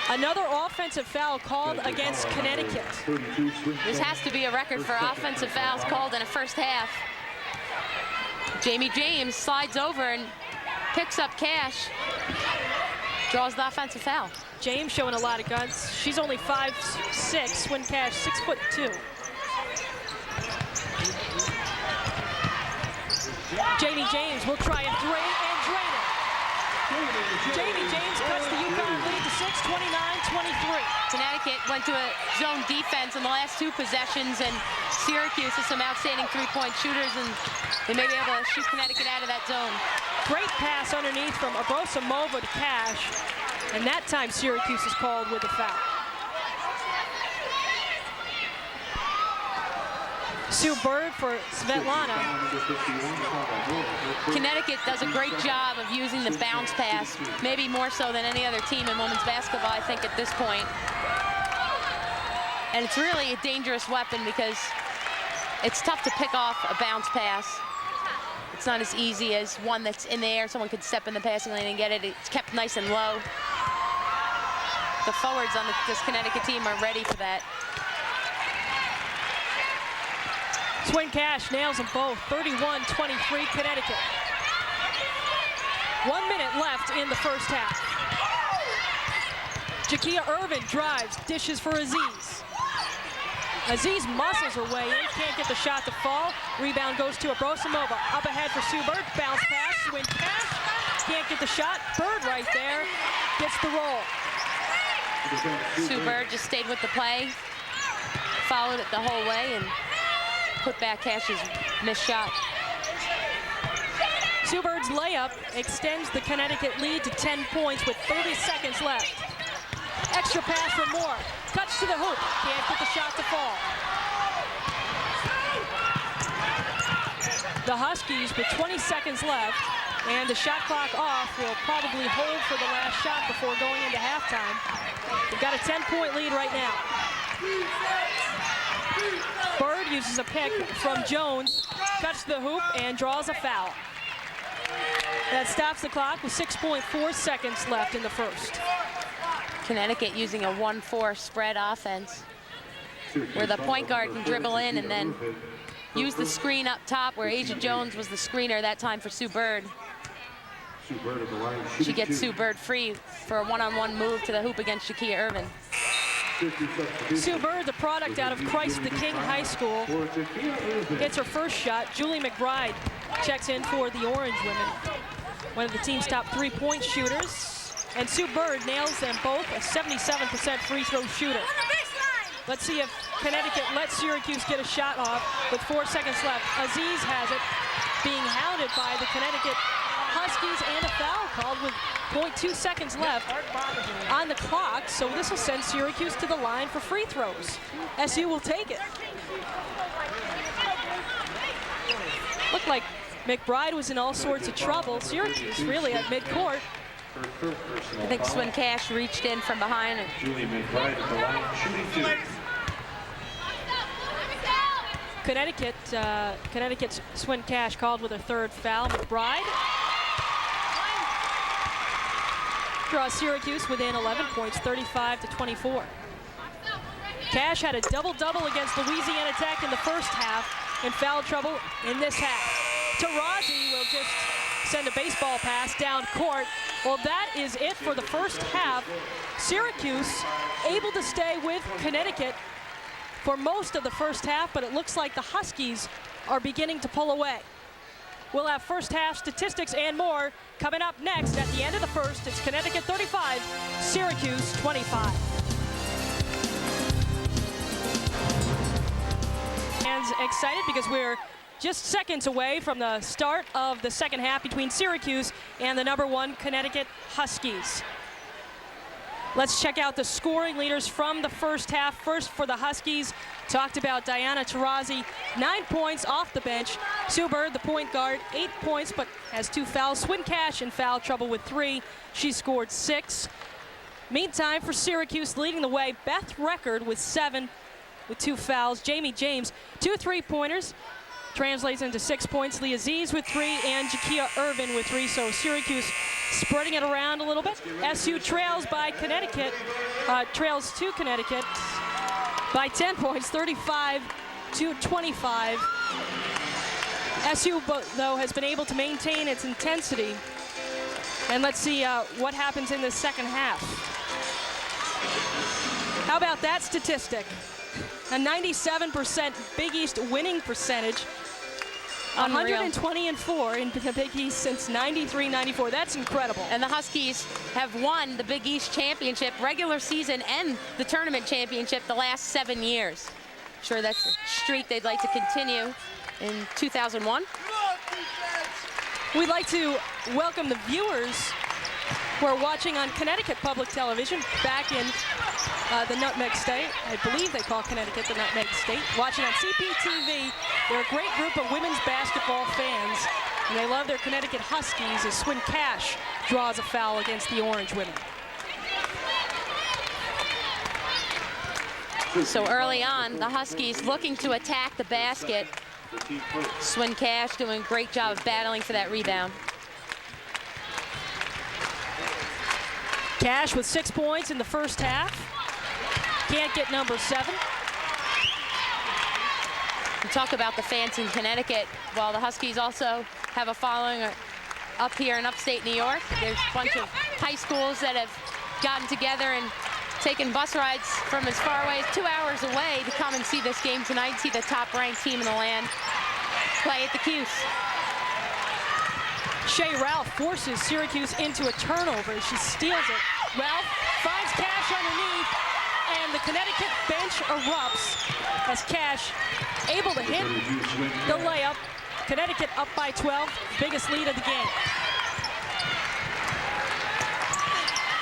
Another offensive foul called against Connecticut. This has to be a record for offensive fouls called in a first half. Jamie James slides over and picks up Cash, draws the offensive foul. James showing a lot of guns. She's only 5'6", Swin Cash 6'2". Jamie James will try a 3 and drain it. Jamie James cuts the UConn lead to 6, 29-23. Connecticut went to a zone defense in the last 2 possessions, and Syracuse has some outstanding 3-point shooters, and they may be able to shoot Connecticut out of that zone. Great pass underneath from Abrosimova to Cash, and that time Syracuse is called with a foul. Sue Bird for Svetlana. Connecticut does a great job of using the bounce pass, maybe more so than any other team in women's basketball, I think, at this point. And it's really a dangerous weapon because it's tough to pick off a bounce pass. It's not as easy as one that's in the air. Someone could step in the passing lane and get it. It's kept nice and low. The forwards on this Connecticut team are ready for that. Swin Cash nails them both. 31-23 Connecticut. 1 minute left in the first half. Jakia Irvin drives, dishes for Aziz. Aziz muscles her way in, can't get the shot to fall. Rebound goes to Abrosimova. Up ahead for Sue Bird, bounce pass, Swin Cash. Can't get the shot, Bird right there, gets the roll. Sue Bird just stayed with the play, followed it the whole way, and put back Cash's missed shot. Sue Bird's layup extends the Connecticut lead to 10 points with 30 seconds left. Extra pass for Moore. Cuts to the hoop. Can't get the shot to fall. The Huskies with 20 seconds left and the shot clock off will probably hold for the last shot before going into halftime. They've got a 10-point lead right now. Bird uses a pick from Jones, cuts the hoop and draws a foul. That stops the clock with 6.4 seconds left in the first. Connecticut using a 1-4 spread offense where the point guard can dribble in and then use the screen up top where Asia Jones was the screener that time for Sue Bird. She gets Sue Bird free for a one-on-one move to the hoop against Jakia Irvin. Sue Bird, the product out of Christ the King High School, gets her first shot. Julie McBride checks in for the Orange women, one of the team's top three-point shooters. And Sue Bird nails them both, a 77% free throw shooter. Let's see if Connecticut lets Syracuse get a shot off with 4 seconds left. Aziz has it, being hounded by the Connecticut Huskies, and a foul called with 0.2 seconds left on the clock. So this will send Syracuse to the line for free throws. SU will take it. Looked like McBride was in all sorts of trouble. Syracuse really at midcourt. I think Swin Cash reached in from behind. And Julie McBride at the line, shooting 2. Connecticut's Swin Cash called with her third foul. McBride draws Syracuse within 11 points, 35-24. Cash had a double-double against Louisiana Tech in the first half and foul trouble in this half. Tarazi will just send a baseball pass down court. Well, that is it for the first half. Syracuse able to stay with Connecticut for most of the first half, but it looks like the Huskies are beginning to pull away. We'll have first half statistics and more coming up next at the end of the first. It's Connecticut 35, Syracuse 25. And excited because we're just seconds away from the start of the second half between Syracuse and the #1 Connecticut Huskies. Let's check out the scoring leaders from the first half. First for the Huskies, talked about Diana Taurasi, 9 points off the bench. Sue Bird, the point guard, 8 points, but has 2 fouls. Swin Cash in foul trouble with 3. She scored 6. Meantime, for Syracuse, leading the way, Beth Record with 7 with 2 fouls. Jamie James, 2 3-pointers. Translates into 6 points. Lee Aziz with 3 and Jakia Irvin with 3. So Syracuse spreading it around a little bit. SU trails by Connecticut, trails to Connecticut by 10 points, 35-25. SU, though, has been able to maintain its intensity. And let's see what happens in the second half. How about that statistic? A 97% Big East winning percentage. 120-4 in the Big East since 93-94. That's incredible. And the Huskies have won the Big East championship, regular season, and the tournament championship the last 7 years. I'm sure that's a streak they'd like to continue in 2001. We'd like to welcome the viewers who are watching on Connecticut Public Television back in the Nutmeg State. I believe they call Connecticut the Nutmeg State. Watching on CPTV, they're a great group of women's basketball fans, and they love their Connecticut Huskies as Swin Cash draws a foul against the Orange women. So early on, the Huskies looking to attack the basket, Swin Cash doing a great job of battling for that rebound. Cash with 6 points in the first half. Can't get number 7. We talk about the fans in Connecticut. Well, the Huskies also have a following up here in upstate New York. There's a bunch of high schools that have gotten together and taken bus rides from as far away as 2 hours away to come and see this game tonight, see the top-ranked team in the land play at the Cuse. Shea Ralph forces Syracuse into a turnover. She steals it. Ralph finds Cash underneath, and the Connecticut bench erupts as Cash able to hit the layup. Connecticut up by 12, biggest lead of the game.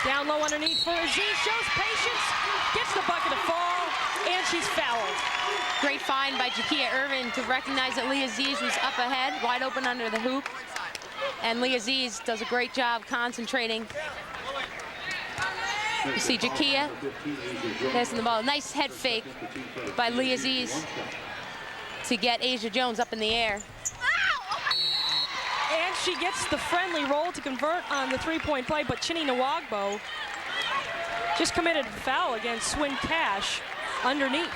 Down low underneath for Aziz, shows patience, gets the bucket to fall, and she's fouled. Great find by Jakia Irvin to recognize that Lee Aziz was up ahead, wide open under the hoop. And Lee Aziz does a great job concentrating. You see Jakia passing the ball. Nice head fake by Lee Aziz to get Asia Jones up in the air. And she gets the friendly roll to convert on the three-point play, but Chinny Nwagbo just committed a foul against Swin Cash underneath.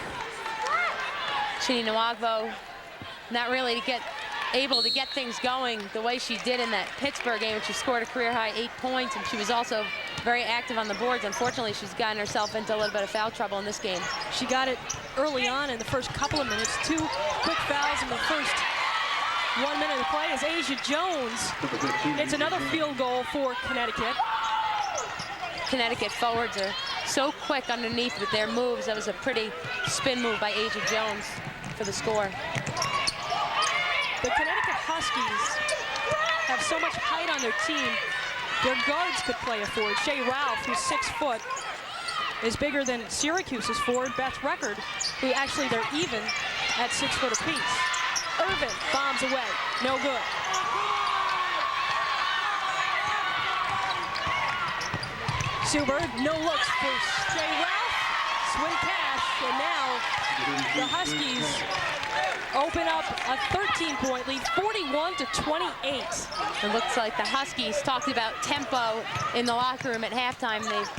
Chinny Nwagbo not really able to get things going the way she did in that Pittsburgh game, when she scored a career-high 8 points, and she was also very active on the boards. Unfortunately, she's gotten herself into a little bit of foul trouble in this game. She got it early on in the first couple of minutes. 2 quick fouls in the first 1 minute of play as Asia Jones hits another field goal for Connecticut. Connecticut forwards are so quick underneath with their moves. That was a pretty spin move by Asia Jones for the score. The Connecticut Huskies have so much height on their team, their guards could play a forward. Shea Ralph, who's 6 foot, is bigger than Syracuse's forward, Beth Record, who actually they're even at 6 foot apiece. Irvin bombs away, no good. Sue Bird, no looks for Shea Ralph, Swin Cash, and now the Huskies open up a 13-point lead, 41-28. It looks like the Huskies talked about tempo in the locker room at halftime. They've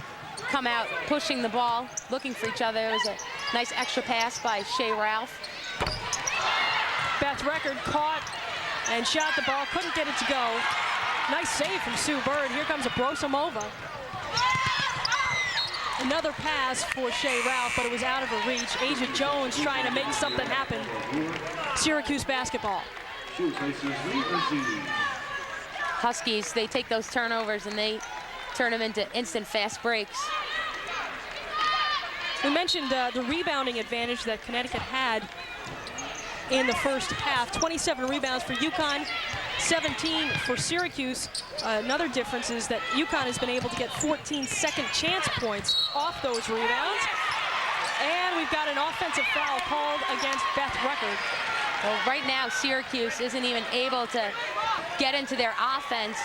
come out pushing the ball, looking for each other. It was a nice extra pass by Shea Ralph. Beth Record caught and shot the ball, couldn't get it to go. Nice save from Sue Bird. Here comes a Brosamova. Another pass for Shea Ralph, but it was out of her reach. Asia Jones trying to make something happen. Syracuse basketball. Huskies, they take those turnovers and they turn them into instant fast breaks. We mentioned the rebounding advantage that Connecticut had in the first half. 27 rebounds for UConn, 17 for Syracuse. Another difference is that UConn has been able to get 14 second chance points off those rebounds. And we've got an offensive foul called against Beth Record. Well, right now, Syracuse isn't even able to get into their offense.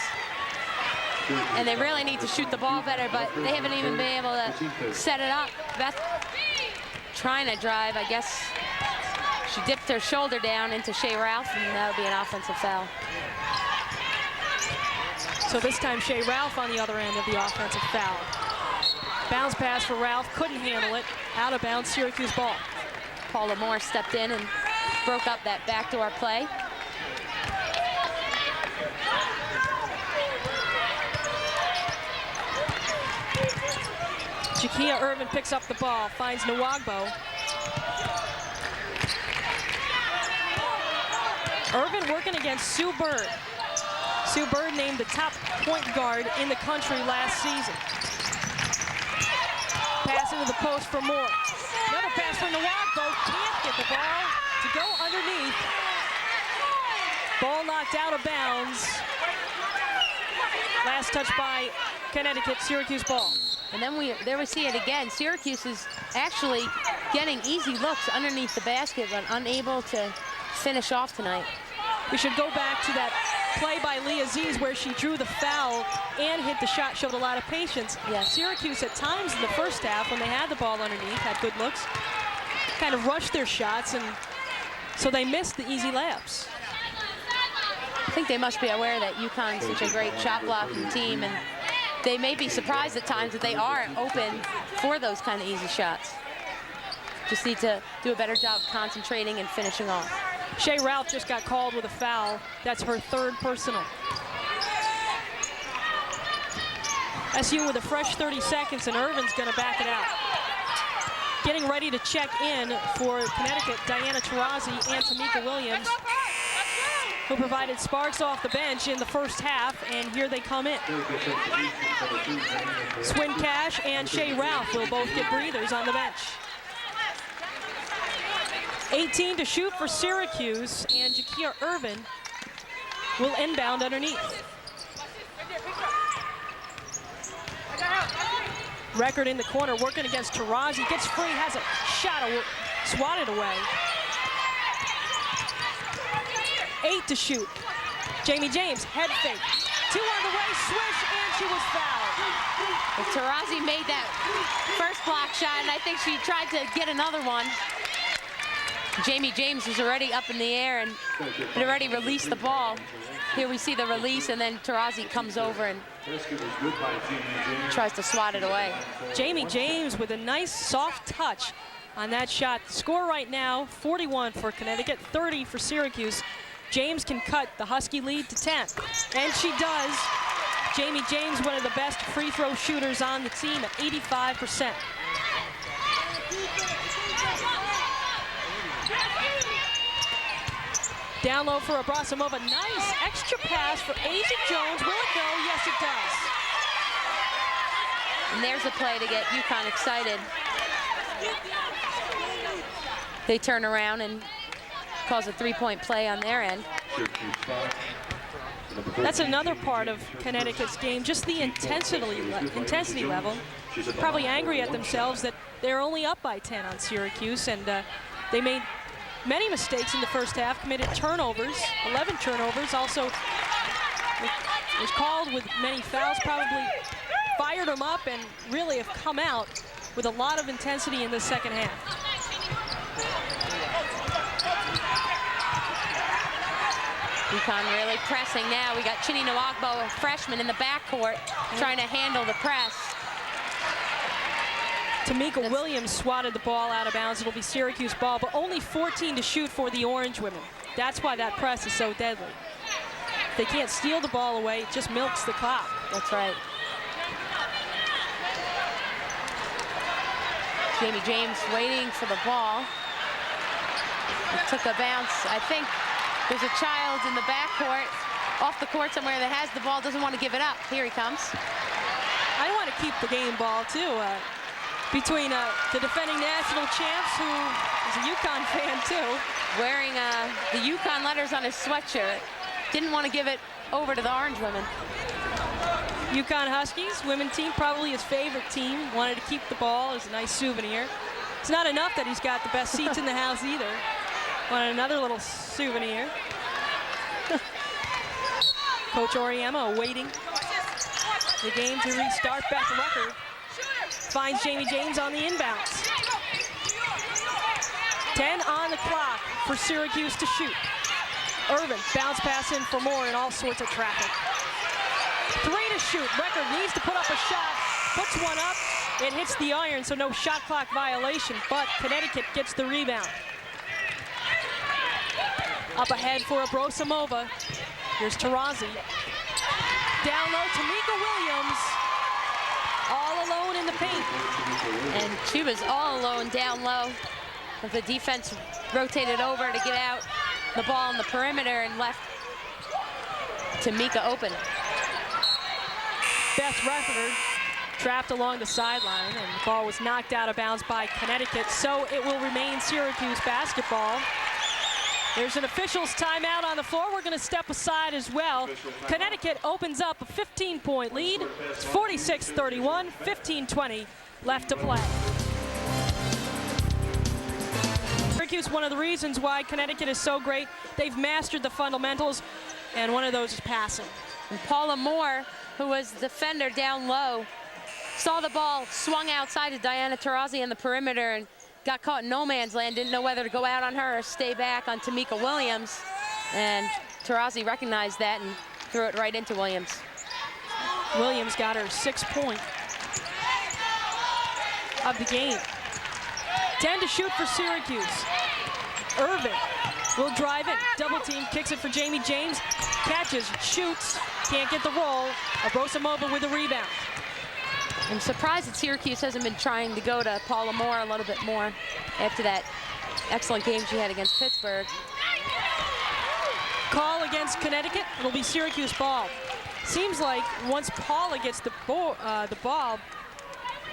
And they really need to shoot the ball better, but they haven't even been able to set it up. Beth trying to drive, I guess. She dipped her shoulder down into Shea Ralph, and that would be an offensive foul. So this time Shea Ralph on the other end of the offensive foul. Bounce pass for Ralph, couldn't handle it. Out of bounds, Syracuse ball. Paula Moore stepped in and broke up that backdoor play. Jakia Irvin picks up the ball, finds Nwagbo. Irvin working against Sue Bird. Sue Bird named the top point guard in the country last season. Pass into the post for Moore. Another pass for Nwagbo, can't get the ball to go underneath. Ball knocked out of bounds. Last touch by Connecticut, Syracuse ball. And then there we see it again. Syracuse is actually getting easy looks underneath the basket, but unable to finish off tonight. We should go back to that play by Lee Aziz where she drew the foul and hit the shot, showed a lot of patience. Yes. Syracuse at times in the first half when they had the ball underneath, had good looks, kind of rushed their shots and So they missed the easy layups. I think they must be aware that UConn's such a great shot blocking team, and they may be surprised at times that they are open for those kind of easy shots. Just need to do a better job concentrating and finishing off. Shea Ralph just got called with a foul. That's her third personal. SU with a fresh 30 seconds, and Irvin's going to back it out. Getting ready to check in for Connecticut, Diana Taurasi and Tamika Williams, who provided sparks off the bench in the first half, and here they come in. Swin Cash and Shea Ralph will both get breathers on the bench. 18 to shoot for Syracuse, and Jakia Irvin will inbound underneath. Record in the corner, working against Taurasi, gets free, has a shot swatted away. 8 to shoot. Jamie James, head fake. 2 on the way, swish, and she was fouled. Well, Taurasi made that first block shot, and I think she tried to get another one. Jamie James was already up in the air and had already released the ball. Here we see the release, and then Taurasi comes over and tries to swat it away. Jamie James with a nice soft touch on that shot. The score right now, 41 for Connecticut, 30 for Syracuse. James can cut the Husky lead to 10, and she does. Jamie James, one of the best free throw shooters on the team at 85%. Down low for Abrasimova. Nice extra pass for Asia Jones. Will it go? Yes, it does. And there's a play to get UConn excited. They turn around and cause a three-point play on their end. That's another part of Connecticut's game, just the intensity level. Probably angry at themselves that they're only up by 10 on Syracuse, and they made many mistakes in the first half, committed turnovers, 11 turnovers, also was called with many fouls, probably fired them up and really have come out with a lot of intensity in the second half. UConn really pressing now. We got Chinny Nwagbo, a freshman in the backcourt, trying to handle the press. Tamika Williams swatted the ball out of bounds. It'll be Syracuse ball, but only 14 to shoot for the Orange women. That's why that press is so deadly. They can't steal the ball away, it just milks the clock. That's right. Jamie James waiting for the ball. It took a bounce. I think there's a child in the backcourt, off the court somewhere that has the ball, doesn't want to give it up. Here he comes. I want to keep the game ball too. Between the defending national champs, who is a UConn fan too. Wearing the UConn letters on his sweatshirt. Didn't want to give it over to the Orange women. UConn Huskies, women team, probably his favorite team. Wanted to keep the ball as a nice souvenir. It's not enough that he's got the best seats in the house either. Wanted another little souvenir. Coach Oriema awaiting the game to restart. Beth Rucker finds Jamie James on the inbounds. 10 on the clock for Syracuse to shoot. Irvin, bounce pass in for more and all sorts of traffic. 3 to shoot. Record needs to put up a shot, puts one up. It hits the iron, so no shot clock violation, but Connecticut gets the rebound. Up ahead for Abrasimova. Here's Taurasi. Down low, Tamika Williams. All alone in the paint. And she was all alone down low. The defense rotated over to get out the ball on the perimeter and left Tamika open. Beth Rucker trapped along the sideline, and the ball was knocked out of bounds by Connecticut, so it will remain Syracuse basketball. There's an official's timeout on the floor. We're going to step aside as well. Connecticut opens up a 15-point lead. It's 46-31, 15-20 left to play. Syracuse, one of the reasons why Connecticut is so great, they've mastered the fundamentals, and one of those is passing. And Paula Moore, who was the defender down low, saw the ball swung outside to Diana Taurasi in the perimeter and got caught in no man's land, didn't know whether to go out on her or stay back on Tamika Williams. And Taurasi recognized that and threw it right into Williams. Williams got her 6th point of the game. 10 to shoot for Syracuse. Irvin will drive it, double team, kicks it for Jamie James, catches, shoots, can't get the roll. Abrosamova with the rebound. I'm surprised that Syracuse hasn't been trying to go to Paula Moore a little bit more after that excellent game she had against Pittsburgh. Call against Connecticut, it'll be Syracuse ball. Seems like once Paula gets the ball,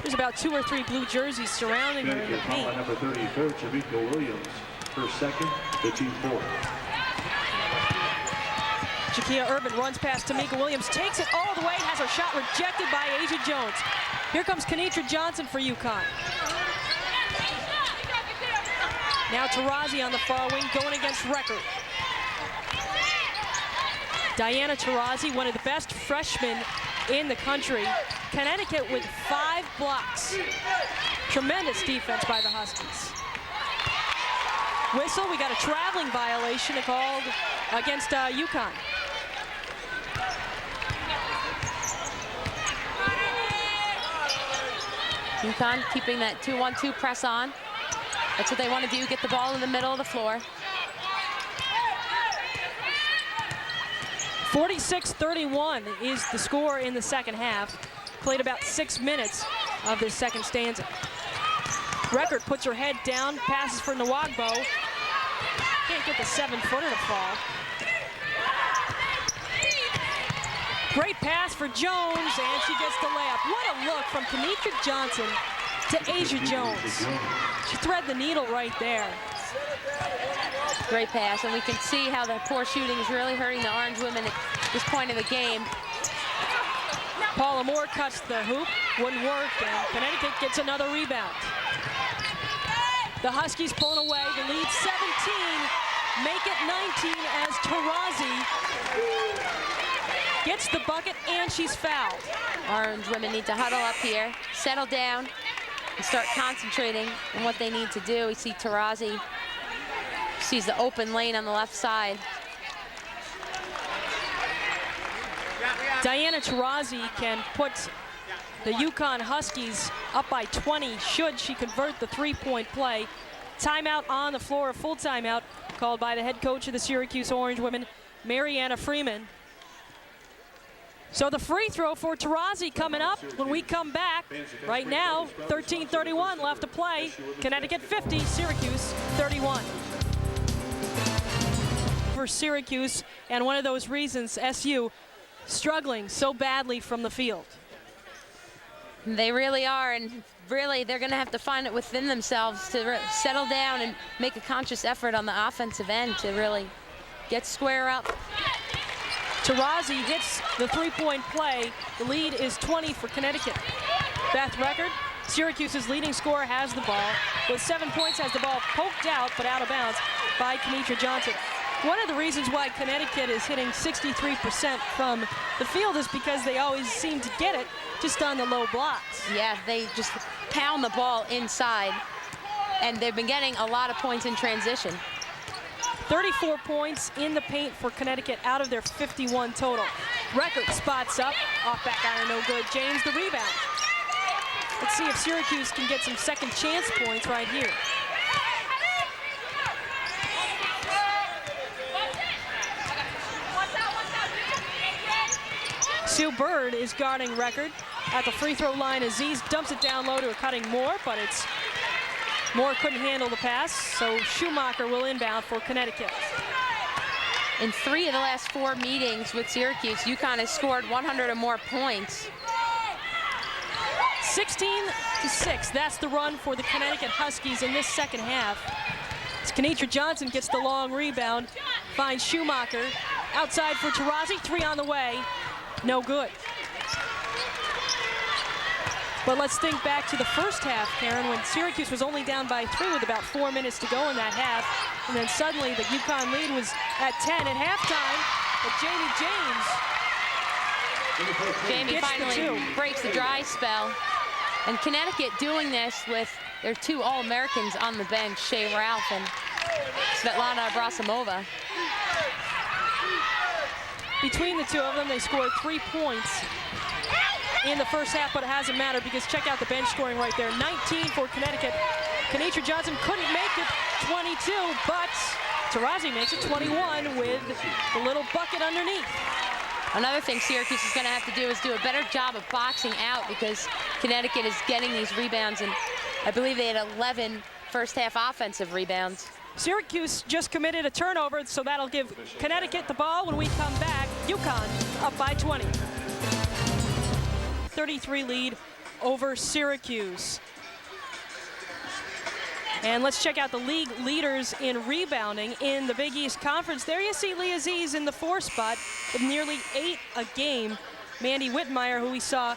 there's about 2 or 3 blue jerseys surrounding her in the paint. Number 33, Tamika Williams, her 2nd, the team 4th. Jakia Urban runs past Tamika Williams, takes it all the way, has her shot rejected by Asia Jones. Here comes Kenitra Johnson for UConn. Now Taurasi on the far wing, going against Record. Diana Taurasi, one of the best freshmen in the country. Connecticut with 5 blocks. Tremendous defense by the Huskies. Whistle, we got a traveling violation called against UConn. UConn keeping that 2-1-2 press on. That's what they want to do, get the ball in the middle of the floor. 46-31 is the score in the second half. Played about 6 minutes of this second stanza. Record puts her head down, passes for Nwagbo. Can't get the 7-footer to fall. Great pass for Jones, and she gets the layup. What a look from Kenitra Johnson to Asia Jones. She threaded the needle right there. Great pass, and we can see how the poor shooting is really hurting the Orange women at this point in the game. Paula Moore cuts the hoop, wouldn't work, and Connecticut gets another rebound. The Huskies pulling away, the lead 17, make it 19 as Taurasi gets the bucket and she's fouled. Orange women need to huddle up here, settle down, and start concentrating on what they need to do. We see Taurasi sees the open lane on the left side. Diana Taurasi can put the UConn Huskies up by 20 should she convert the 3-point play. Timeout on the floor, a full timeout called by the head coach of the Syracuse Orange women, Mariana Freeman. So the free throw for Taurasi coming up when we come back. Right now, 13:31 left to play. Connecticut 50, Syracuse 31. For Syracuse, and one of those reasons SU struggling so badly from the field. They really are, and really they're going to have to find it within themselves to settle down and make a conscious effort on the offensive end to really get square up. Taurasi hits the 3-point play. The lead is 20 for Connecticut. Beth Record, Syracuse's leading scorer, has the ball. With 7 points, has the ball poked out but out of bounds by Kenitra Johnson. One of the reasons why Connecticut is hitting 63% from the field is because they always seem to get it just on the low blocks. Yeah, they just pound the ball inside, and they've been getting a lot of points in transition. 34 points in the paint for Connecticut out of their 51 total. Record spots up, off back iron, no good. James the rebound. Let's see if Syracuse can get some second chance points right here. Sue Bird is guarding Record. At the free throw line, Aziz dumps it down low to a cutting Moore, but it's Moore couldn't handle the pass, so Schumacher will inbound for Connecticut. In 3 of the last 4 meetings with Syracuse, UConn has scored 100 or more points. 16-6, that's the run for the Connecticut Huskies in this second half. As Kenitra Johnson gets the long rebound, finds Schumacher. Outside for Taurasi, 3 on the way, no good. But let's think back to the first half, Karen, when Syracuse was only down by 3 with about 4 minutes to go in that half. And then suddenly the UConn lead was at 10 at halftime. But Jamie finally breaks the dry spell. And Connecticut doing this with there are 2 All-Americans on the bench, Shea Ralph and Svetlana Abrasimova. Between the 2 of them, they scored 3 points in the first half, but it hasn't mattered because check out the bench scoring right there. 19 for Connecticut. Kenitra Johnson couldn't make it 22, but Taurasi makes it 21 with the little bucket underneath. Another thing Syracuse is going to have to do is do a better job of boxing out because Connecticut is getting these rebounds, and I believe they had 11 first half offensive rebounds. Syracuse just committed a turnover, so that'll give Connecticut the ball when we come back. UConn up by 20. 33 lead over Syracuse. And let's check out the league leaders in rebounding in the Big East Conference. There you see Lee Aziz in the 4 spot with nearly 8 a game. Mandy Whitmire, who we saw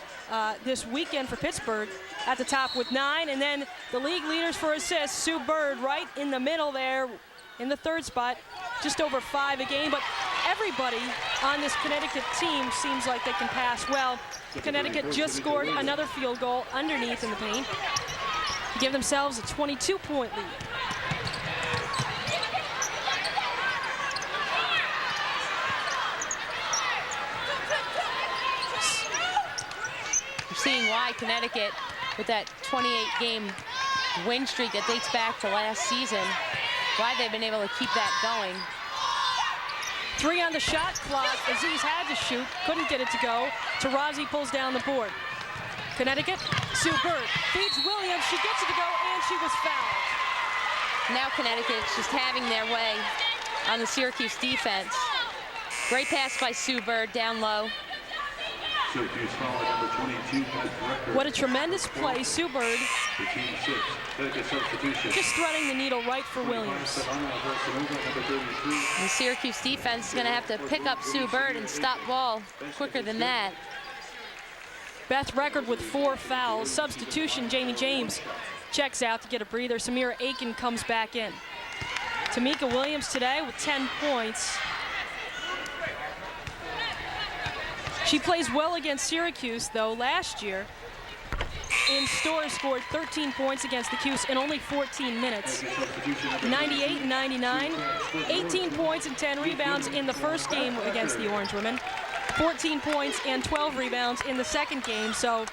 this weekend for Pittsburgh, at the top with 9. And then the league leaders for assists, Sue Bird right in the middle there in the 3rd spot, just over 5 a game. But everybody on this Connecticut team seems like they can pass well. Connecticut just scored another field goal underneath in the paint to give themselves a 22-point lead. You're seeing why Connecticut, with that 28-game win streak that dates back to last season, why they've been able to keep that going. 3 on the shot clock. Aziz had to shoot, couldn't get it to go. Taurasi pulls down the board. Connecticut, Sue Bird feeds Williams. She gets it to go, and she was fouled. Now Connecticut's just having their way on the Syracuse defense. Great pass by Sue Bird down low. Syracuse foul number 22, What a tremendous play, Sue Bird. for team 6. Connecticut substitution. Just threading the needle right for Williams. The Syracuse defense is going to have to pick up Sue Bird and stop ball quicker than that. Beth Record with 4 fouls. Substitution, Jamie James checks out to get a breather. Samira Aiken comes back in. Tamika Williams today with 10 points. She plays well against Syracuse, though. Last year, in Storrs scored 13 points against the Cuse in only 14 minutes. 98 and 99, 18 points and 10 rebounds in the first game against the Orange Women. 14 points and 12 rebounds in the second game. So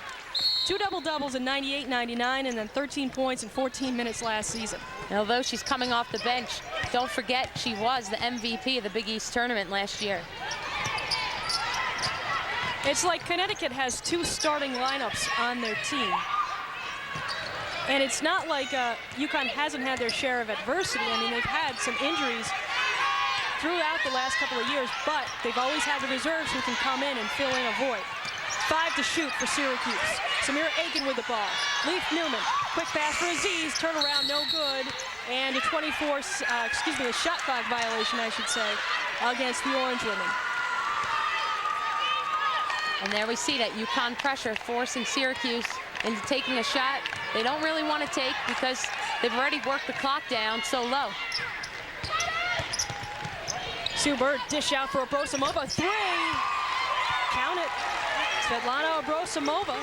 2 double-doubles in 98, 99, and then 13 points in 14 minutes last season. And although she's coming off the bench, don't forget she was the MVP of the Big East tournament last year. It's like Connecticut has 2 starting lineups on their team. And it's not like UConn hasn't had their share of adversity. I mean, they've had some injuries throughout the last couple of years, but they've always had the reserves who can come in and fill in a void. 5 to shoot for Syracuse. Samira Aiken with the ball. Leaf Newman, quick pass for Aziz, turnaround, no good. And a a shot clock violation, I should say, against the Orange Women. And there we see that UConn pressure forcing Syracuse into taking a shot they don't really want to take because they've already worked the clock down so low. Sue Bird dish out for Abrasimova. 3. Count it. Svetlana Abrasimova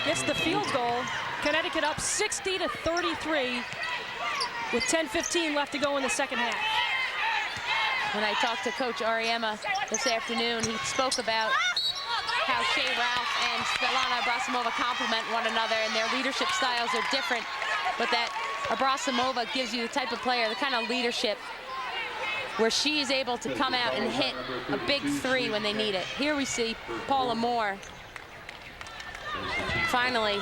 gets the field goal. Connecticut up 60-33 with 10:15 left to go in the second half. When I talked to Coach Ariema this afternoon, he spoke about how Shea Ralph and Svetlana Abrasimova complement one another and their leadership styles are different, but that Abrasimova gives you the type of player, the kind of leadership where she is able to come out and hit a big 3 when they need it. Here we see Paula Moore finally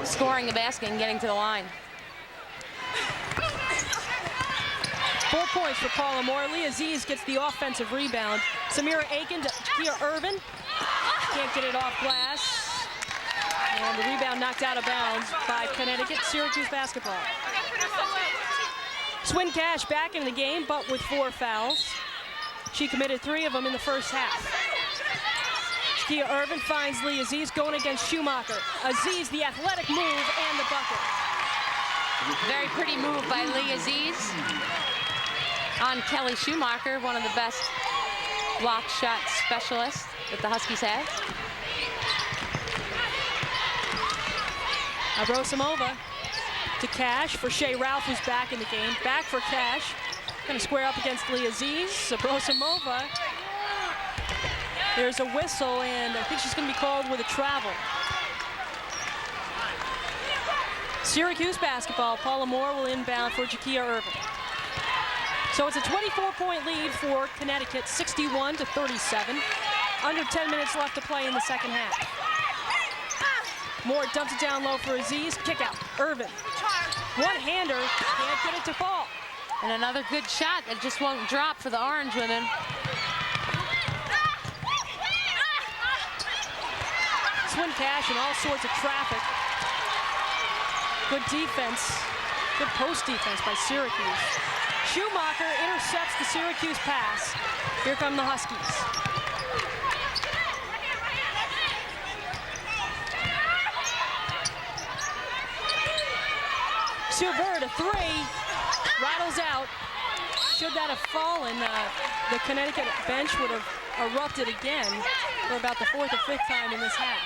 scoring a basket and getting to the line. 4 points for Paula Moore. Lee Aziz gets the offensive rebound. Samira Aiken to Kia Irvin. Can't get it off glass. And the rebound knocked out of bounds by Connecticut. Syracuse basketball. Swin Cash back in the game, but with 4 fouls. She committed 3 of them in the first half. Kia Irvin finds Lee Aziz going against Schumacher. Aziz, the athletic move and the bucket. Very pretty move by Lee Aziz on Kelly Schumacher, one of the best block shot specialists that the Huskies have. Abrosimova to Cash for Shea Ralph, who's back in the game. Back for Cash. Going to square up against Lee Aziz. Abrosimova. There's a whistle, and I think she's going to be called with a travel. Syracuse basketball. Paula Moore will inbound for Jakia Irvin. So it's a 24-point lead for Connecticut, 61-37. Under 10 minutes left to play in the second half. Moore dumps it down low for Aziz. Kick out. Irvin. One-hander. Can't get it to fall. And another good shot that just won't drop for the Orange women. Swin Cash and all sorts of traffic. Good defense. Good post defense by Syracuse. Schumacher intercepts the Syracuse pass. Here come the Huskies. Sue Bird, a three, rattles out. Should that have fallen, the Connecticut bench would have erupted again for about the fourth or fifth time in this half.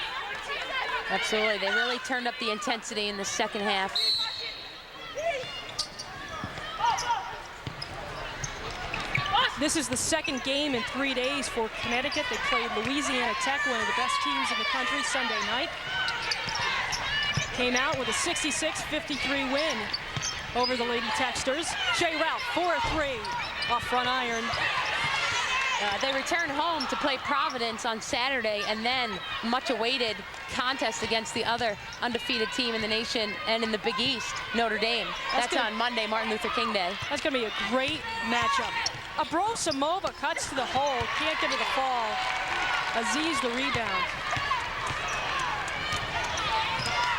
Absolutely, they really turned up the intensity in the second half. This is the second game in 3 days for Connecticut. They played Louisiana Tech, one of the best teams in the country, Sunday night. Came out with a 66-53 win over the Lady Techsters. Shea Ralph, 4-3 off front iron. They returned home to play Providence on Saturday, and then much awaited contest against the other undefeated team in the nation and in the Big East, Notre Dame. That's on Monday, Martin Luther King Day. That's going to be a great matchup. Abrosimova cuts to the hole, can't get it to fall. Aziz the rebound.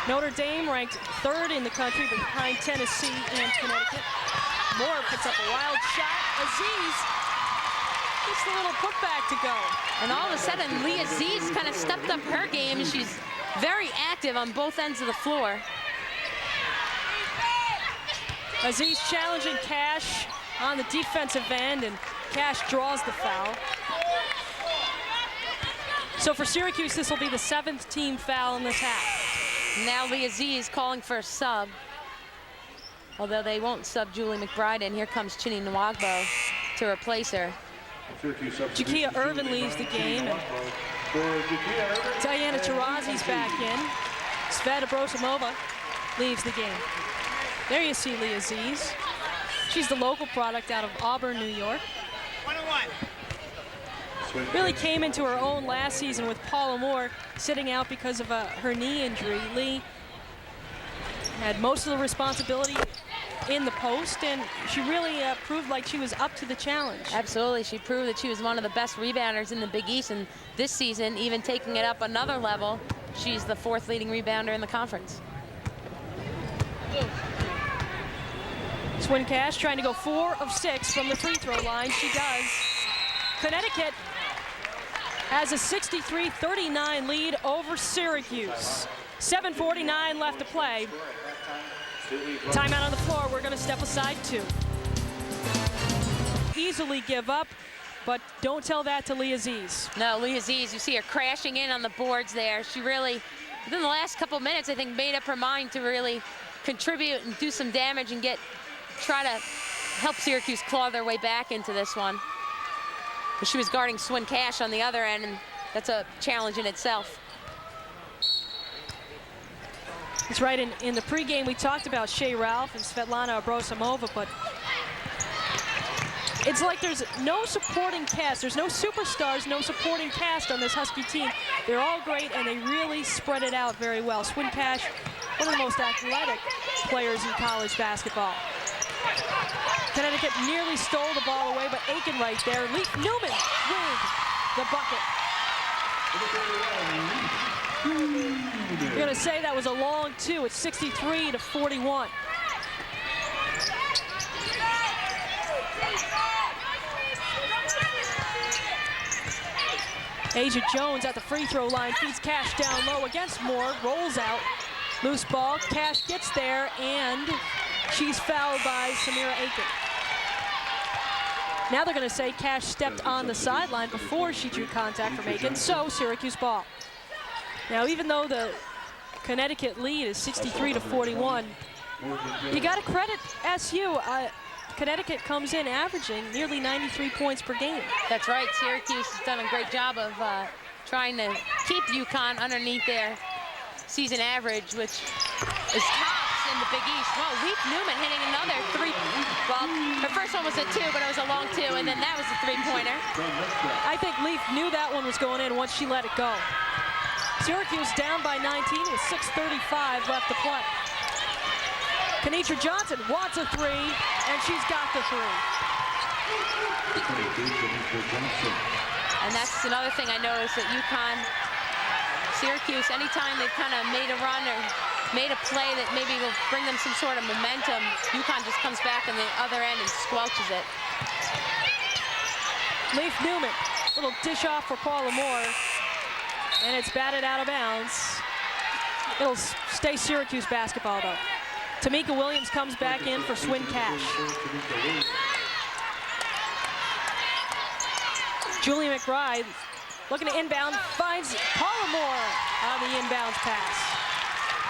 Notre Dame ranked third in the country behind Tennessee and Connecticut. Moore puts up a wild shot. Aziz gets the little putback to go. And all of a sudden, Lee Aziz kind of stepped up her game. She's very active on both ends of the floor. Aziz challenging Cash on the defensive end, and Cash draws the foul. So for Syracuse, this will be the 7th team foul in this half. Now Lee Aziz calling for a sub. Although they won't sub Julie McBride in. Here comes Chinny Nwagbo to replace her. Jakia Irvin leaves the game. And Diana Taurasi's back in. Sveta Abrosimova leaves the game. There you see Lee Aziz. She's the local product out of Auburn, New York. Really came into her own last season with Paula Moore sitting out because of her knee injury. Lee had most of the responsibility in the post, and she really proved like she was up to the challenge. Absolutely, she proved that she was one of the best rebounders in the Big East, and this season, even taking it up another level, she's the 4th leading rebounder in the conference. Swin Cash trying to go 4 of 6 from the free throw line. She does. Connecticut has a 63-39 lead over Syracuse. 7:49 left to play. Timeout on the floor. We're going to step aside 2. Easily give up, but don't tell that to Lee Aziz. No, Lee Aziz, you see her crashing in on the boards there. She really, within the last couple minutes, I think, made up her mind to really contribute and do some damage and try to help Syracuse claw their way back into this one. But she was guarding Swin Cash on the other end, and that's a challenge in itself. That's right. In the pregame, we talked about Shea Ralph and Svetlana Abrosimova, but it's like there's no supporting cast. There's no superstars, no supporting cast on this Husky team. They're all great, and they really spread it out very well. Swin Cash, one of the most athletic players in college basketball. Connecticut nearly stole the ball away, but Aiken right there. Leaf Newman with the bucket. You're going to say that was a long 2. It's 63-41. Asia Jones at the free throw line feeds Cash down low against Moore, rolls out, loose ball. Cash gets there, and she's fouled by Samira Aiken. Now they're going to say Cash stepped on the sideline before she drew contact from Aiken, so Syracuse ball. Now, even though the Connecticut lead is 63-41. You got to credit SU. Connecticut comes in averaging nearly 93 points per game. That's right. Syracuse has done a great job of trying to keep UConn underneath their season average, which is tops in the Big East. Well, Leaf Newman hitting another three. Well, her first one was a 2, but it was a long 2, and then that was a 3-pointer. I think Leaf knew that one was going in once she let it go. Syracuse down by 19 with 6:35 left to play. Kenitra Johnson wants a 3, and she's got the 3. And that's another thing I noticed at UConn. Syracuse, anytime they've kind of made a run or made a play that maybe will bring them some sort of momentum, UConn just comes back on the other end and squelches it. Leaf Newman, little dish off for Paula Moore, and it's batted out of bounds. It'll stay Syracuse basketball, though. Tamika Williams comes back in for Swin Cash. Julie McBride looking to inbound, finds Paula Moore on the inbounds pass.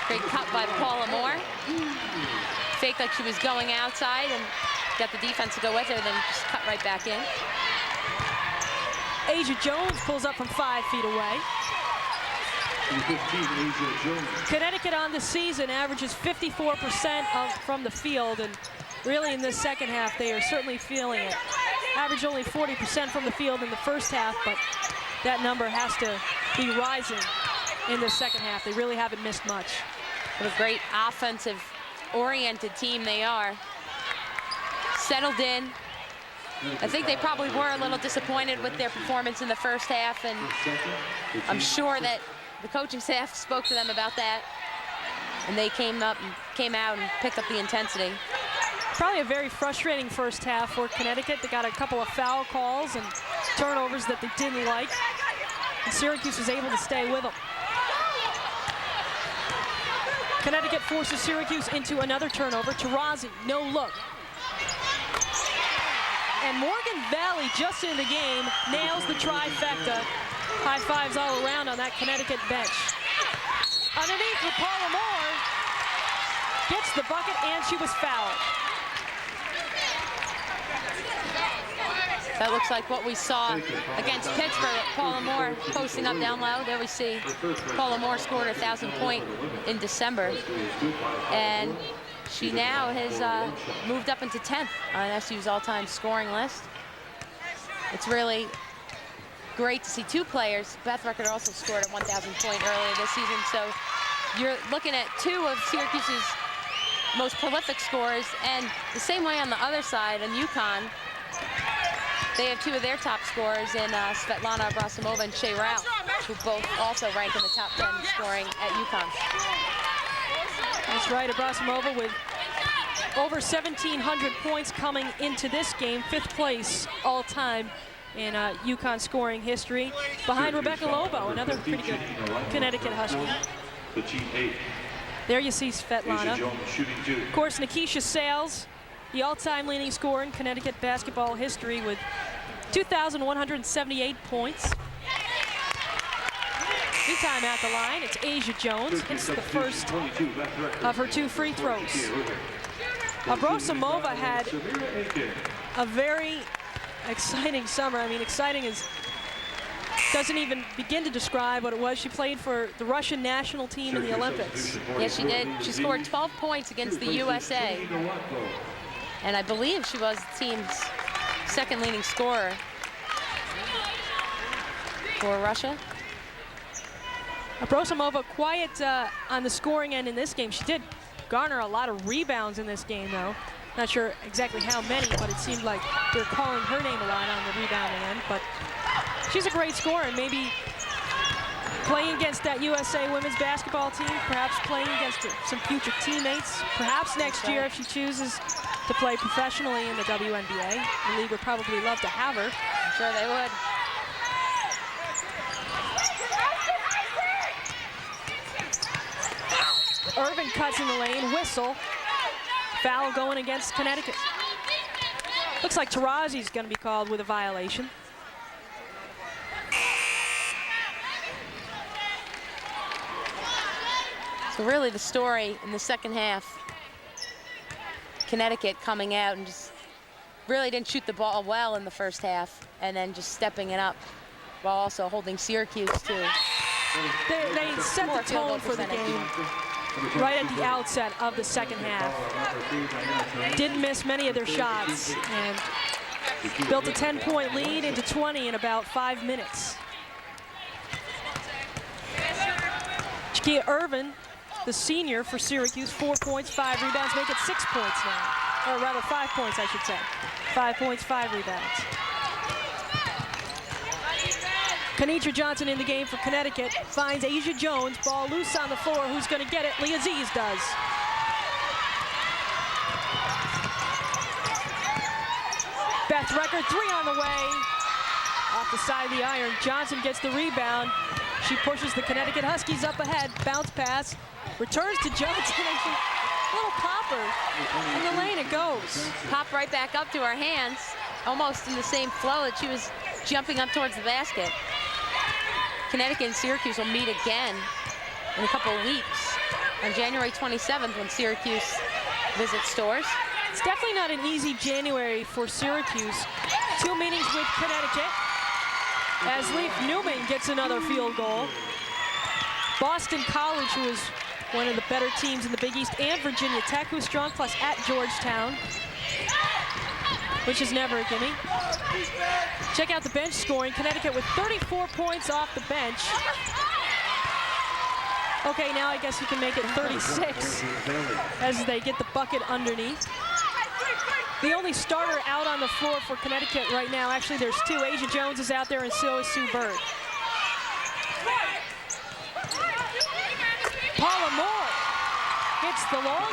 Great cut by Paula Moore. Faked like she was going outside and got the defense to go with her, then just cut right back in. Asia Jones pulls up from 5 feet away. Connecticut on the season averages 54% from the field, and really in this second half they are certainly feeling it. Average only 40% from the field in the first half, but that number has to be rising in the second half. They really haven't missed much. What a great offensive-oriented team they are. Settled in. I think they probably were a little disappointed with their performance in the first half, and I'm sure that the coaching staff spoke to them about that, and they came out and picked up the intensity. Probably a very frustrating first half for Connecticut. They got a couple of foul calls and turnovers that they didn't like, and Syracuse was able to stay with them. Connecticut forces Syracuse into another turnover. Taurasi, no look. And Morgan Valley, just in the game, nails the trifecta. High fives all around on that Connecticut bench. Underneath for Paula Moore. Gets the bucket, and she was fouled. That looks like what we saw against Pittsburgh. Paula Moore posting up down low. There we see Paula Moore scored her 1,000th point in December. And she now has moved up into 10th on SU's all-time scoring list. It's really great to see 2 players. Beth Rucker also scored a 1,000 point earlier this season. So you're looking at 2 of Syracuse's most prolific scorers. And the same way on the other side, in UConn, they have 2 of their top scorers in Svetlana Abrasimova and Shea Ralph, who both also rank in the top 10 scoring at UConn. That's right, Abrasimova with over 1,700 points coming into this game, 5th place all-time in UConn scoring history, behind Rebecca Lobo, another pretty good Connecticut Husky. There you see Svetlana. Of course, Nikisha Sales, the all-time leading scorer in Connecticut basketball history with 2,178 points. New time at the line, it's Asia Jones. Hits the first of her 2 free throws. Abrasimova had a very exciting summer. I mean, exciting doesn't even begin to describe what it was. She played for the Russian national team in the Olympics. Yes, she did. She scored 12 points against the USA. And I believe she was the team's 2nd leading scorer for Russia. Abrasimova quiet on the scoring end in this game. She did garner a lot of rebounds in this game, though. Not sure exactly how many, but it seemed like they're calling her name a lot on the rebounding end. But she's a great scorer, and maybe playing against that USA women's basketball team, perhaps playing against some future teammates, perhaps next year if she chooses to play professionally in the WNBA. The league would probably love to have her. I'm sure they would. Irvin cuts in the lane, whistle. Foul going against Connecticut. Looks like Taurasi's going to be called with a violation. So really the story in the second half, Connecticut coming out and just really didn't shoot the ball well in the first half, and then just stepping it up while also holding Syracuse too. They set the tone for the game right at the outset of the second half. Didn't miss many of their shots and built a 10-point lead into 20 in about 5 minutes. Jakia Irvin, the senior for Syracuse, 4 points, 5 rebounds, make it 6 points now. Or rather 5 points, I should say. 5 points, 5 rebounds. Kenitra Johnson in the game for Connecticut finds Asia Jones, ball loose on the floor. Who's going to get it? Lee Aziz does. Beth Record, 3 on the way. Off the side of the iron, Johnson gets the rebound. She pushes the Connecticut Huskies up ahead. Bounce pass, returns to Johnson. Little popper. In the lane it goes. Popped right back up to her hands, almost in the same flow that she was jumping up towards the basket. Connecticut and Syracuse will meet again in a couple of weeks on January 27th when Syracuse visits Storrs. It's definitely not an easy January for Syracuse. 2 meetings with Connecticut as Leif Newman gets another field goal. Boston College, who is one of the better teams in the Big East, and Virginia Tech, who's strong, plus at Georgetown, which is never a gimme. Check out the bench scoring. Connecticut with 34 points off the bench. Okay, now I guess you can make it 36 as they get the bucket underneath. The only starter out on the floor for Connecticut right now, actually there's 2. Asia Jones is out there and so is Sue Bird. Paula Moore hits the long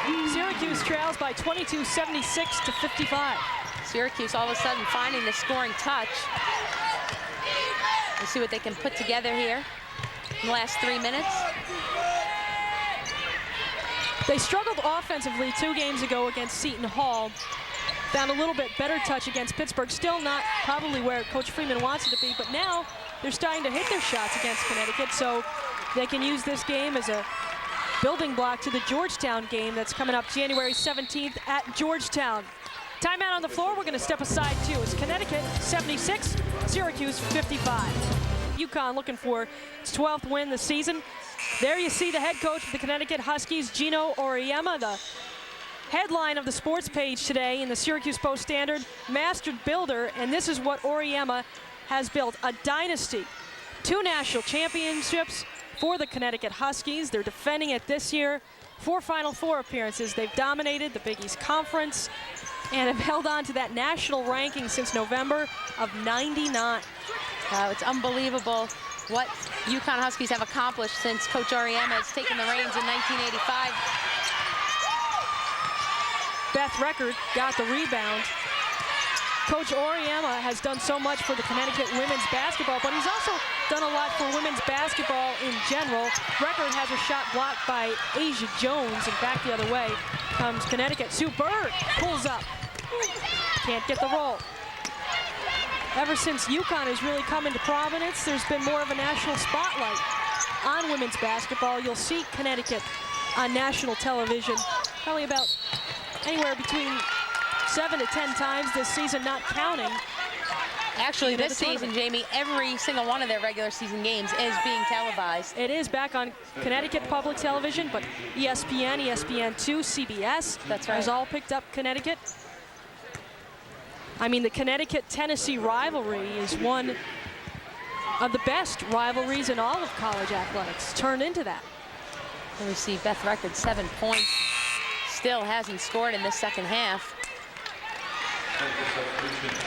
2. Syracuse trails by 22, 76 to 55. Syracuse all of a sudden finding the scoring touch. We'll see what they can put together here in the last 3 minutes. They struggled offensively 2 games ago against Seton Hall. Found a little bit better touch against Pittsburgh. Still not probably where Coach Freeman wants it to be, but now they're starting to hit their shots against Connecticut, so they can use this game as a building block to the Georgetown game that's coming up January 17th at Georgetown. Timeout on the floor. We're going to step aside too. It's Connecticut 76, Syracuse 55. UConn looking for its 12th win this season. There you see the head coach of the Connecticut Huskies, Gino Auriemma, the headline of the sports page today in the Syracuse Post-Standard, mastered builder, and this is what Auriemma has built, a dynasty. 2 national championships for the Connecticut Huskies. They're defending it this year. 4 Final Four appearances. They've dominated the Big East Conference and have held on to that national ranking since November of '99. It's unbelievable what UConn Huskies have accomplished since Coach Auriemma has taken the reins in 1985. Beth Record got the rebound. Coach Auriemma has done so much for the Connecticut women's basketball, but he's also done a lot for women's basketball in general. Record has a shot blocked by Asia Jones, and back the other way comes Connecticut. Sue Bird pulls up. Can't get the roll. Ever since UConn has really come into prominence, there's been more of a national spotlight on women's basketball. You'll see Connecticut on national television probably about anywhere between 7 to 10 times this season, not counting. Actually, this season, Jamie, every single one of their regular season games is being televised. It is back on Connecticut Public Television, but ESPN, ESPN2, CBS, that's right, has all picked up Connecticut. I mean, the Connecticut-Tennessee rivalry is one of the best rivalries in all of college athletics. Turned into that. And we see Beth Record, 7 points. Still hasn't scored in this second half.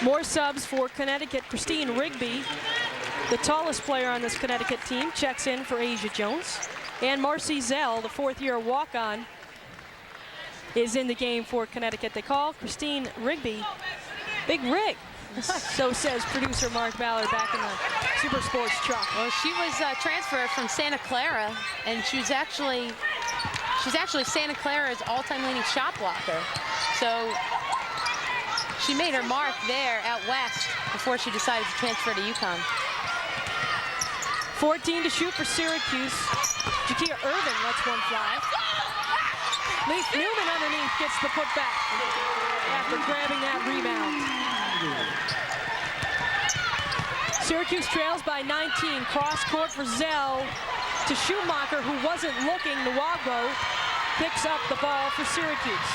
More subs for Connecticut. Christine Rigby, the tallest player on this Connecticut team, checks in for Asia Jones. And Marcy Zell, the 4th-year walk-on, is in the game for Connecticut. They call Christine Rigby Big Rig. So says producer Mark Ballard back in the Super Sports truck. Well, she was transferred from Santa Clara, and she's actually Santa Clara's all-time leading shot blocker. So she made her mark there out west before she decided to transfer to UConn. 14 to shoot for Syracuse. Jakia Irvin lets one fly. Leaf Newman underneath gets the putback after grabbing that rebound. Syracuse trails by 19. Cross court for Zell to Schumacher, who wasn't looking. Nwagbo picks up the ball for Syracuse.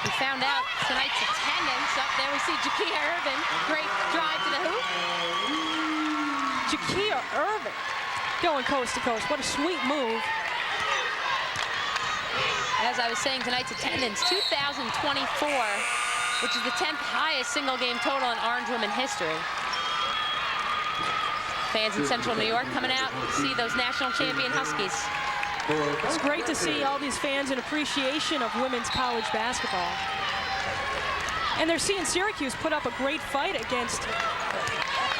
We found out tonight's attendance. Up there we see Jakia Irvin. Great drive to the hoop. Jakia Irvin going coast to coast. What a sweet move. As I was saying, tonight's attendance, 2,024, which is the 10th highest single game total in Orange women history. Fans in Central New York coming out to see those national champion Huskies. It's great to see all these fans in appreciation of women's college basketball. And they're seeing Syracuse put up a great fight against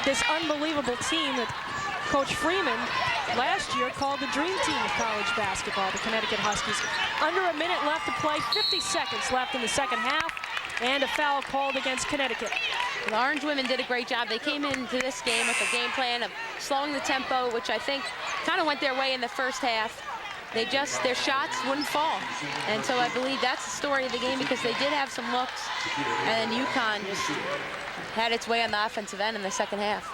this unbelievable team that Coach Freeman last year called the dream team of college basketball, the Connecticut Huskies. Under a minute left to play, 50 seconds left in the second half, and a foul called against Connecticut. The Orange women did a great job. They came into this game with a game plan of slowing the tempo, which I think kind of went their way in the first half. Their shots wouldn't fall. And so I believe that's the story of the game, because they did have some looks, and then UConn just had its way on the offensive end in the second half.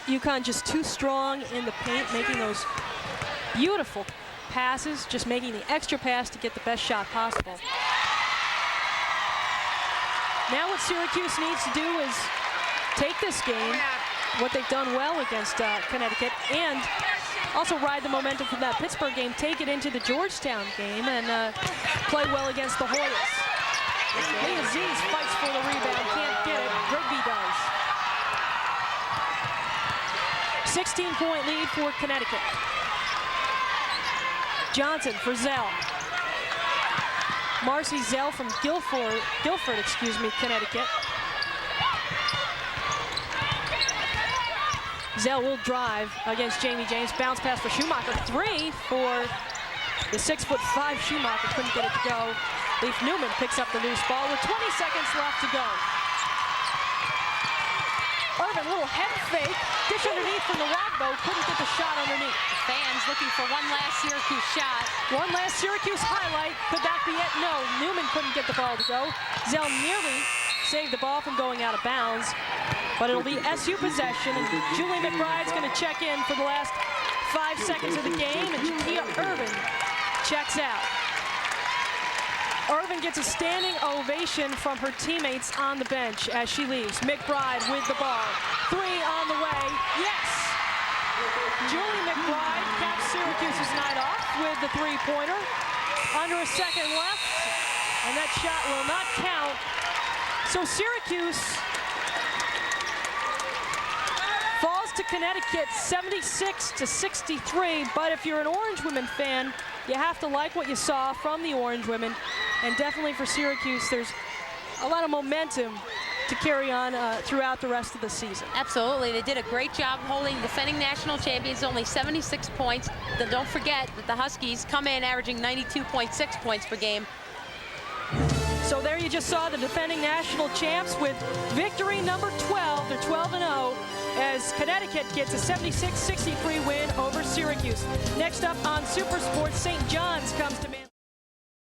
UConn just too strong in the paint, making those beautiful passes, just making the extra pass to get the best shot possible. Now what Syracuse needs to do is take this game, what they've done well against Connecticut, and also ride the momentum from that Pittsburgh game, take it into the Georgetown game, and play well against the Hoyas. Leah Aziz fights for the rebound, can't get it. Rigby does. 16-point lead for Connecticut. Johnson for Zell. Marcy Zell from Guilford, Connecticut. Zell will drive against Jamie James. Bounce pass for Schumacher. 3 for the 6'5" Schumacher. Couldn't get it to go. Leaf Newman picks up the loose ball with 20 seconds left to go. Irvin, little head fake. Dish underneath from the Nwagbo. Couldn't get the shot underneath. Fans looking for one last Syracuse shot. One last Syracuse highlight. Could that be it? No. Newman couldn't get the ball to go. Zell nearly saved the ball from going out of bounds. But it'll be SU possession. And Julie McBride's going to check in for the last 5 seconds of the game. And Jakia Irvin checks out. Irvin gets a standing ovation from her teammates on the bench as she leaves. McBride with the ball. 3 on the way. Yes! Julie McBride caps Syracuse's night off with the three-pointer. Under a second left, and that shot will not count. So Syracuse falls to Connecticut 76-63, but if you're an Orange women fan, you have to like what you saw from the Orange women, and definitely for Syracuse, there's a lot of momentum to carry on throughout the rest of the season. Absolutely, they did a great job holding defending national champions, only 76 points. Then don't forget that the Huskies come in averaging 92.6 points per game. So there you just saw the defending national champs with victory number 12. They're 12-0 as Connecticut gets a 76-63 win over Syracuse. Next up on Super Sports, St. John's comes to